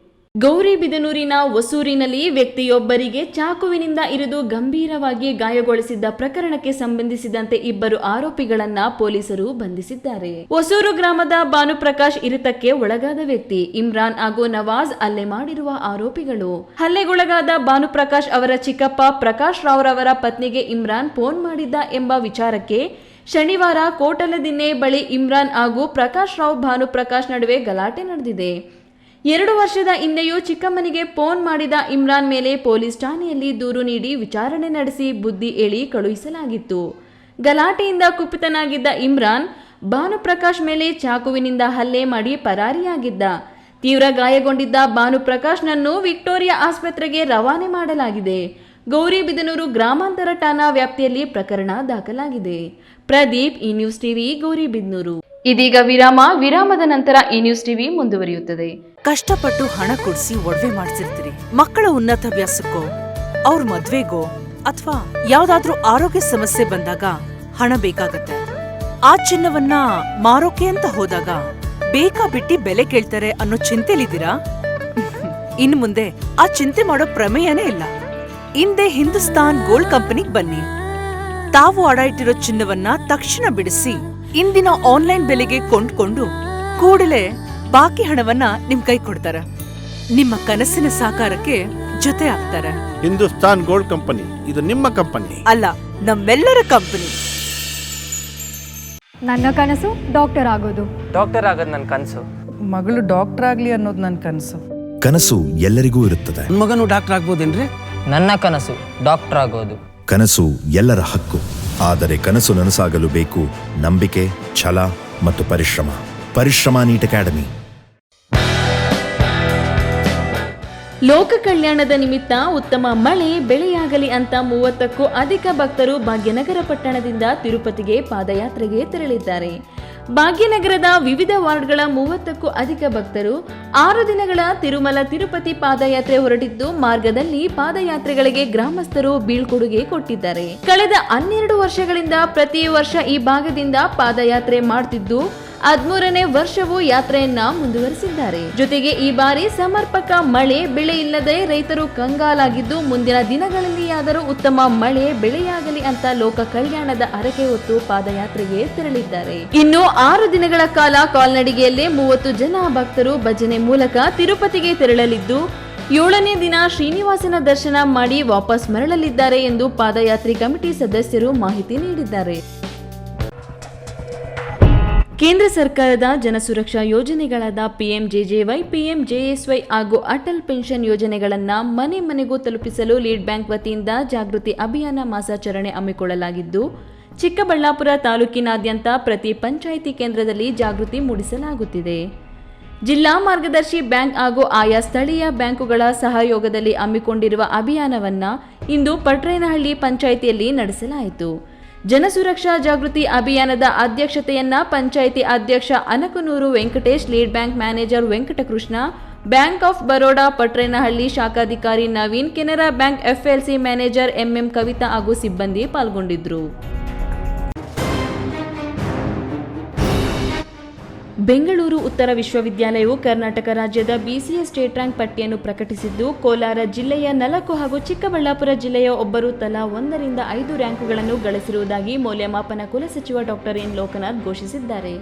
ಗೌರಿಬಿದನೂರಿನ ಹೊಸೂರಿನಲ್ಲಿ ವ್ಯಕ್ತಿಯೊಬ್ಬರಿಗೆ ಚಾಕುವಿನಿಂದ ಇರಿದು ಗಂಭೀರವಾಗಿ ಗಾಯಗೊಳಿಸಿದ್ದ ಪ್ರಕರಣಕ್ಕೆ ಸಂಬಂಧಿಸಿದಂತೆ 2 ಆರೋಪಿಗಳನ್ನ ಪೊಲೀಸರು ಬಂಧಿಸಿದ್ದಾರೆ. ಹೊಸೂರು ಗ್ರಾಮದ ಭಾನುಪ್ರಕಾಶ್ ಇರಿತಕ್ಕೆ ಒಳಗಾದ ವ್ಯಕ್ತಿ. ಇಮ್ರಾನ್ ಹಾಗೂ ನವಾಜ್ ಹಲ್ಲೆ ಮಾಡಿರುವ ಆರೋಪಿಗಳು. ಹಲ್ಲೆಗೊಳಗಾದ ಭಾನುಪ್ರಕಾಶ್ ಅವರ ಚಿಕ್ಕಪ್ಪ ಪ್ರಕಾಶ್ ರಾವ್ರವರ ಪತ್ನಿಗೆ ಇಮ್ರಾನ್ ಫೋನ್ ಮಾಡಿದ್ದ ಎಂಬ ವಿಚಾರಕ್ಕೆ ಶನಿವಾರ ಕೋಟಲದಿನ್ನೆ ಬಳಿ ಇಮ್ರಾನ್ ಹಾಗೂ ಪ್ರಕಾಶ್ ರಾವ್ ಭಾನುಪ್ರಕಾಶ್ ನಡುವೆ ಗಲಾಟೆ ನಡೆದಿದೆ. 2 ವರ್ಷದ ಹಿಂದೆಯೂ ಚಿಕ್ಕಮ್ಮನಿಗೆ ಫೋನ್ ಮಾಡಿದ ಇಮ್ರಾನ್ ಮೇಲೆ ಪೊಲೀಸ್ ಠಾಣೆಯಲ್ಲಿ ದೂರು ನೀಡಿ ವಿಚಾರಣೆ ನಡೆಸಿ ಬುದ್ಧಿ ಹೇಳಿ ಕಳುಹಿಸಲಾಗಿತ್ತು. ಗಲಾಟೆಯಿಂದ ಕುಪಿತನಾಗಿದ್ದ ಇಮ್ರಾನ್ ಭಾನುಪ್ರಕಾಶ್ ಮೇಲೆ ಚಾಕುವಿನಿಂದ ಹಲ್ಲೆ ಮಾಡಿ ಪರಾರಿಯಾಗಿದ್ದ. ತೀವ್ರ ಗಾಯಗೊಂಡಿದ್ದ ಭಾನುಪ್ರಕಾಶ್ನನ್ನು ವಿಕ್ಟೋರಿಯಾ ಆಸ್ಪತ್ರೆಗೆ ರವಾನೆ ಮಾಡಲಾಗಿದೆ. ಗೌರಿಬಿದನೂರು ಗ್ರಾಮಾಂತರ ಠಾಣಾ ವ್ಯಾಪ್ತಿಯಲ್ಲಿ ಪ್ರಕರಣ ದಾಖಲಾಗಿದೆ. ಪ್ರದೀಪ್, ಈ ನ್ಯೂಸ್ ಟಿವಿ, ಗೌರಿಬಿದನೂರು. ಇದೀಗ ವಿರಾಮದ ನಂತರ ಈ ನ್ಯೂಸ್ ಟಿವಿ ಮುಂದುವರಿಯುತ್ತದೆ. ಕಷ್ಟಪಟ್ಟು ಹಣ ಕೊಡಿಸಿ ಒಡವೆ ಮಾಡಿಸಿರ್ತೀರಿ. ಮಕ್ಕಳ ಉನ್ನತಾಭ್ಯಾಸಕ್ಕೋ, ಅವ್ರ ಮದ್ವೆಗೋ ಅಥವಾ ಯಾವ್ದಾದ್ರೂ ಆರೋಗ್ಯ ಸಮಸ್ಯೆ ಬಂದಾಗ ಹಣ ಬೇಕಾಗತ್ತೆ. ಆ ಚಿನ್ನವನ್ನ ಮಾರೋಕೆ ಅಂತ ಹೋದಾಗ ಬೇಕಾಬಿಟ್ಟಿ ಬೆಲೆ ಕೇಳ್ತಾರೆ ಅನ್ನೋ ಚಿಂತೆಲಿದ್ದೀರಾ? ಇನ್ನು ಮುಂದೆ ಆ ಚಿಂತೆ ಮಾಡೋ ಪ್ರಮೇಯನೇ ಇಲ್ಲ. ಹಿಂದೆ ಹಿಂದೂಸ್ತಾನ್ ಗೋಲ್ಡ್ ಕಂಪನಿಗೆ ಬನ್ನಿ. ತಾವು ಅಡ ಇಟ್ಟಿರೋ ಚಿನ್ನವನ್ನ ತಕ್ಷಣ ಬಿಡಿಸಿ ಇಂದಿನ ಆನ್ಲೈನ್ ಬೆಲೆಗೆ ಕೊಂಡ್ಕೊಂಡು ಕೂಡಲೇ ಬಾಕಿ ಹಣವನ್ನ ನಿಮ್ ಕೈ ಕೊಡ್ತಾರೆ. ನಿಮ್ಮ ಕನಸಿನ ಸಾಕಾರಕ್ಕೆ ಜೊತೆ ಆಗ್ತಾರೆ. ಹಿಂದೂಸ್ತಾನ್ ಗೋಲ್ಡ್ ಕಂಪನಿ, ಇದು ನಿಮ್ಮ ಕಂಪನಿ ಅಲ್ಲ, ನಮ್ಮೆಲ್ಲರ ಕಂಪನಿ. ನನ್ನ ಕನಸು ಡಾಕ್ಟರ್ ಆಗೋದು. ಡಾಕ್ಟರ್ ಆಗೋದು ನನ್ನ ಕನಸು. ಮಗಳು ಡಾಕ್ಟರ್ ಆಗ್ಲಿ ಅನ್ನೋದು ನನ್ನ ಕನಸು. ಕನಸು ಎಲ್ಲರಿಗೂ ಇರುತ್ತದೆ. ಮಗನು ಡಾಕ್ಟರ್ ಆಗ್ಬೋದೇನ್ರಿ? ನನ್ನ ಕನಸು ಡಾಕ್ಟರ್ ಆಗೋದು. ಕನಸು ಎಲ್ಲರ ಹಕ್ಕು. ಆದರೆ ಕನಸು ನನಸಾಗಲು ಬೇಕು ನಂಬಿಕೆ, ಛಲ ಮತ್ತು ಪರಿಶ್ರಮ. Neat academy. ಲೋಕ ಕಲ್ಯಾಣದ ನಿಮಿತ್ತ ಉತ್ತಮ ಮಳೆ ಬೆಳೆಯಾಗಲಿ ಅಂತ 30ಕ್ಕೂ ಅಧಿಕ ಭಕ್ತರು ಭಾಗ್ಯನಗರ ಪಟ್ಟಣದಿಂದ ತಿರುಪತಿಗೆ ಪಾದಯಾತ್ರೆಗೆ ತೆರಳಿದ್ದಾರೆ. ಭಾಗ್ಯನಗರದ ವಿವಿಧ ವಾರ್ಡ್ಗಳ 30ಕ್ಕೂ ಅಧಿಕ ಭಕ್ತರು 6 ದಿನಗಳ ತಿರುಮಲ ತಿರುಪತಿ ಪಾದಯಾತ್ರೆ ಹೊರಟಿದ್ದು, ಮಾರ್ಗದಲ್ಲಿ ಪಾದಯಾತ್ರೆಗಳಿಗೆ ಗ್ರಾಮಸ್ಥರು ಬೀಳ್ಕೊಡುಗೆ ಕೊಟ್ಟಿದ್ದಾರೆ. ಕಳೆದ 12 ವರ್ಷಗಳಿಂದ ಪ್ರತಿ ವರ್ಷ ಈ ಭಾಗದಿಂದ ಪಾದಯಾತ್ರೆ ಮಾಡುತ್ತಿದ್ದು 13ನೇ ವರ್ಷವೂ ಯಾತ್ರೆಯನ್ನ ಮುಂದುವರಿಸಿದ್ದಾರೆ. ಜೊತೆಗೆ ಈ ಬಾರಿ ಸಮರ್ಪಕ ಮಳೆ ಬೆಳೆ ಇಲ್ಲದೆ ರೈತರು ಕಂಗಾಲಾಗಿದ್ದು, ಮುಂದಿನ ದಿನಗಳಲ್ಲಿಯಾದರೂ ಉತ್ತಮ ಮಳೆ ಬೆಳೆಯಾಗಲಿ ಅಂತ ಲೋಕ ಕಲ್ಯಾಣದ ಹರಕೆ ಹೊತ್ತು ಪಾದಯಾತ್ರೆಗೆ ತೆರಳಿದ್ದಾರೆ. ಇನ್ನು 6 ದಿನಗಳ ಕಾಲ ಕಾಲ್ನಡಿಗೆಯಲ್ಲೇ 30 ಜನ ಭಕ್ತರು ಭಜನೆ ಮೂಲಕ ತಿರುಪತಿಗೆ ತೆರಳಲಿದ್ದು, 7ನೇ ದಿನ ಶ್ರೀನಿವಾಸನ ದರ್ಶನ ಮಾಡಿ ವಾಪಸ್ ಮರಳಲಿದ್ದಾರೆ ಎಂದು ಪಾದಯಾತ್ರೆ ಕಮಿಟಿ ಸದಸ್ಯರು ಮಾಹಿತಿ ನೀಡಿದ್ದಾರೆ. ಕೇಂದ್ರ ಸರ್ಕಾರದ ಜನಸುರಕ್ಷಾ ಯೋಜನೆಗಳಾದ PMJJY, PMJSY ಹಾಗೂ ಅಟಲ್ ಪೆನ್ಷನ್ ಯೋಜನೆಗಳನ್ನು ಮನೆ ಮನೆಗೂ ತಲುಪಿಸಲು ಲೀಡ್ ಬ್ಯಾಂಕ್ ವತಿಯಿಂದ ಜಾಗೃತಿ ಅಭಿಯಾನ ಮಾಸಾಚರಣೆ ಹಮ್ಮಿಕೊಳ್ಳಲಾಗಿದ್ದು, ಚಿಕ್ಕಬಳ್ಳಾಪುರ ತಾಲೂಕಿನಾದ್ಯಂತ ಪ್ರತಿ ಪಂಚಾಯಿತಿ ಕೇಂದ್ರದಲ್ಲಿ ಜಾಗೃತಿ ಮೂಡಿಸಲಾಗುತ್ತಿದೆ. ಜಿಲ್ಲಾ ಮಾರ್ಗದರ್ಶಿ ಬ್ಯಾಂಕ್ ಹಾಗೂ ಆಯಾ ಸ್ಥಳೀಯ ಬ್ಯಾಂಕುಗಳ ಸಹಯೋಗದಲ್ಲಿ ಹಮ್ಮಿಕೊಂಡಿರುವ ಅಭಿಯಾನವನ್ನು ಇಂದು ಪಟ್ರೇನಹಳ್ಳಿ ಪಂಚಾಯಿತಿಯಲ್ಲಿ ನಡೆಸಲಾಯಿತು. ಜನಸುರಕ್ಷಾ ಜಾಗೃತಿ ಅಭಿಯಾನದ ಅಧ್ಯಕ್ಷತೆಯನ್ನ ಪಂಚಾಯಿತಿ ಅಧ್ಯಕ್ಷ Anakanur Venkatesh, lead bank manager Venkatakrishna, bank of Baroda Patrenahalli ಶಾಖಾಧಿಕಾರಿ Naveen, Canara bank FLC manager M M Kavitha ಹಾಗೂ ಸಿಬ್ಬಂದಿ ಪಾಲ್ಗೊಂಡಿದ್ದರು. ಬೆಂಗಳೂರು ಉತ್ತರ ವಿಶ್ವವಿದ್ಯಾಲಯವು ಕರ್ನಾಟಕ ರಾಜ್ಯದ BCA ಸ್ಟೇಟ್ ರ್ಯಾಂಕ್ ಪಟ್ಟಿಯನ್ನು ಪ್ರಕಟಿಸಿದ್ದು, ಕೋಲಾರ ಜಿಲ್ಲೆಯ 4 ಹಾಗೂ ಚಿಕ್ಕಬಳ್ಳಾಪುರ ಜಿಲ್ಲೆಯ ಒಬ್ಬರು ತಲಾ 1 ರಿಂದ 5 ರ್ಯಾಂಕ್ಗಳನ್ನು ಗಳಿಸಿರುವುದಾಗಿ ಮೌಲ್ಯಮಾಪನ ಕುಲಸಚಿವ ಡಾಕ್ಟರ್ ಎನ್ ಲೋಕನಾಥ್ ಘೋಷಿಸಿದ್ದಾರೆ.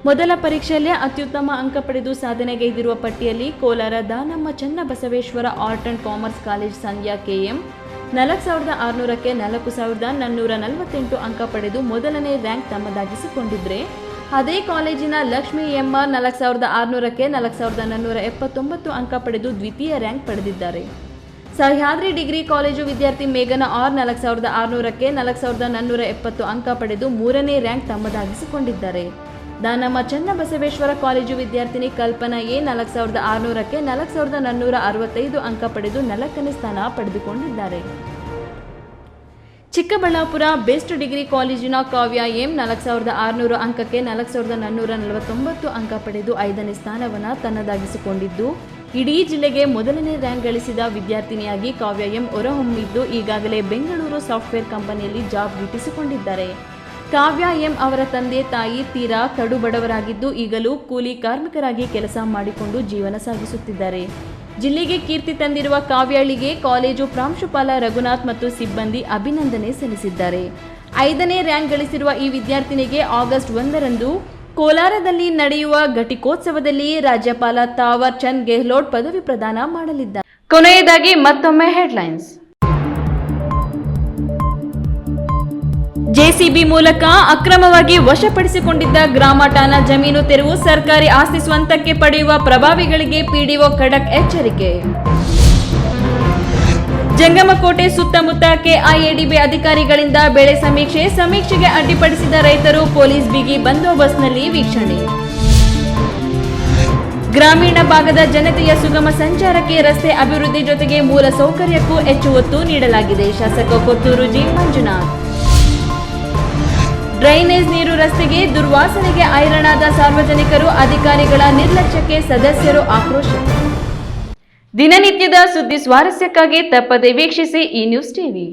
ಮೊದಲ ಪರೀಕ್ಷೆಯಲ್ಲೇ ಅತ್ಯುತ್ತಮ ಅಂಕ ಪಡೆದು ಸಾಧನೆಗೈದಿರುವ ಪಟ್ಟಿಯಲ್ಲಿ Kolar Danamma Channabasaveshwara art and commerce college Sandhya KM 4600ಕ್ಕೆ 4448 ಅಂಕ ಪಡೆದು ಮೊದಲನೇ ರ್ಯಾಂಕ್ ತಮ್ಮದಾಗಿಸಿಕೊಂಡಿದ್ರೆ, ಅದೇ ಕಾಲೇಜಿನ ಲಕ್ಷ್ಮಿ MR 4600ಕ್ಕೆ 4479 ಅಂಕ ಪಡೆದು ದ್ವಿತೀಯ ರ್ಯಾಂಕ್ ಪಡೆದಿದ್ದಾರೆ. ಸಹ್ಯಾದ್ರಿ ಡಿಗ್ರಿ ಕಾಲೇಜು ವಿದ್ಯಾರ್ಥಿ ಮೇಘನ R 4600ಕ್ಕೆ 4470 ಅಂಕ ಪಡೆದು ಮೂರನೇ ರ್ಯಾಂಕ್ ತಮ್ಮದಾಗಿಸಿಕೊಂಡಿದ್ದಾರೆ. ದಾನಮ್ಮ ಚನ್ನಬಸವೇಶ್ವರ ಕಾಲೇಜು ವಿದ್ಯಾರ್ಥಿನಿ ಕಲ್ಪನಾ A 4600ಕ್ಕೆ 4465 ಅಂಕ ಪಡೆದು 4ನೇ ಸ್ಥಾನ ಪಡೆದುಕೊಂಡಿದ್ದಾರೆ. ಚಿಕ್ಕಬಳ್ಳಾಪುರ ಬೆಸ್ಟ್ ಡಿಗ್ರಿ ಕಾಲೇಜಿನ ಕಾವ್ಯ M 4600 ಅಂಕಕ್ಕೆ 4449 ಅಂಕ ಪಡೆದು 5ನೇ ಸ್ಥಾನವನ್ನು ತನ್ನದಾಗಿಸಿಕೊಂಡಿದ್ದು, ಇಡೀ ಜಿಲ್ಲೆಗೆ ಮೊದಲನೇ ರ್ಯಾಂಕ್ ಗಳಿಸಿದ ವಿದ್ಯಾರ್ಥಿನಿಯಾಗಿ ಕಾವ್ಯ M ಹೊರಹೊಮ್ಮಿದ್ದು, ಈಗಾಗಲೇ ಬೆಂಗಳೂರು ಸಾಫ್ಟ್ವೇರ್ ಕಂಪನಿಯಲ್ಲಿ ಜಾಬ್ ಗಿಟ್ಟಿಸಿಕೊಂಡಿದ್ದಾರೆ. ಕಾವ್ಯ M ಅವರ ತಂದೆ ತಾಯಿ ತೀರಾ ಕಡು ಬಡವರಾಗಿದ್ದು, ಈಗಲೂ ಕೂಲಿ ಕಾರ್ಮಿಕರಾಗಿ ಕೆಲಸ ಮಾಡಿಕೊಂಡು ಜೀವನ ಸಾಗಿಸುತ್ತಿದ್ದಾರೆ. ಜಿಲ್ಲೆಗೆ ಕೀರ್ತಿ ತಂದಿರುವ ಕಾವ್ಯಳಿಗೆ ಕಾಲೇಜು ಪ್ರಾಂಶುಪಾಲ ರಘುನಾಥ್ ಮತ್ತು ಸಿಬ್ಬಂದಿ ಅಭಿನಂದನೆ ಸಲ್ಲಿಸಿದ್ದಾರೆ. 5ನೇ ರ್ಯಾಂಕ್ ಗಳಿಸಿರುವ ಈ ವಿದ್ಯಾರ್ಥಿನಿಗೆ ಆಗಸ್ಟ್ 1ರಂದು ಕೋಲಾರದಲ್ಲಿ ನಡೆಯುವ ಘಟಿಕೋತ್ಸವದಲ್ಲಿ ರಾಜ್ಯಪಾಲ ತಾವರ್ ಚಂದ್ ಗೆಹ್ಲೋಟ್ ಪದವಿ ಪ್ರದಾನ ಮಾಡಲಿದ್ದಾರೆ. ಕೊನೆಯದಾಗಿ ಮತ್ತೊಮ್ಮೆ ಹೆಡ್ಲೈನ್ಸ್. JCB ಮೂಲಕ ಅಕ್ರಮವಾಗಿ ವಶಪಡಿಸಿಕೊಂಡಿದ್ದ ಗ್ರಾಮ ಠಾಣಾ ಜಮೀನು ತೆರವು, ಸರ್ಕಾರಿ ಆಸ್ತಿ ಸ್ವಂತಕ್ಕೆ ಪಡೆಯುವ ಪ್ರಭಾವಿಗಳಿಗೆ PDO ಖಡಕ್ ಎಚ್ಚರಿಕೆ. ಜಂಗಮಕೋಟೆ ಸುತ್ತಮುತ್ತ KIADB ಅಧಿಕಾರಿಗಳಿಂದ ಬೆಳೆ ಸಮೀಕ್ಷೆಗೆ ಅಡ್ಡಿಪಡಿಸಿದ ರೈತರು, ಪೊಲೀಸ್ ಬಿಗಿ ಬಂದೋಬಸ್ತ್ನಲ್ಲಿ ವೀಕ್ಷಣೆ. ಗ್ರಾಮೀಣ ಭಾಗದ ಜನತೆಯ ಸುಗಮ ಸಂಚಾರಕ್ಕೆ ರಸ್ತೆ ಅಭಿವೃದ್ಧಿ ಜೊತೆಗೆ ಮೂಲ ಸೌಕರ್ಯಕ್ಕೂ ಹೆಚ್ಚು ಒತ್ತು ನೀಡಲಾಗಿದೆ, ಶಾಸಕ ಕೊತ್ತೂರು ಜಿ ಮಂಜುನಾಥ್. ಡ್ರೈನೇಜ್ ನೀರು ರಸ್ತೆಗೆ ದುರ್ವಾಸನೆಗೆ ಹೈರಾಣಾದ ಸಾರ್ವಜನಿಕರು, ಅಧಿಕಾರಿಗಳ ನಿರ್ಲಕ್ಷ್ಯಕ್ಕೆ ಸದಸ್ಯರು ಆಕ್ರೋಶ. ದಿನನಿತ್ಯದ ಸುದ್ದಿ ಸ್ವಾರಸ್ಯಕ್ಕಾಗಿ ತಪ್ಪದೆ ವೀಕ್ಷಿಸಿ ಈ ನ್ಯೂಸ್ ಟಿವಿ.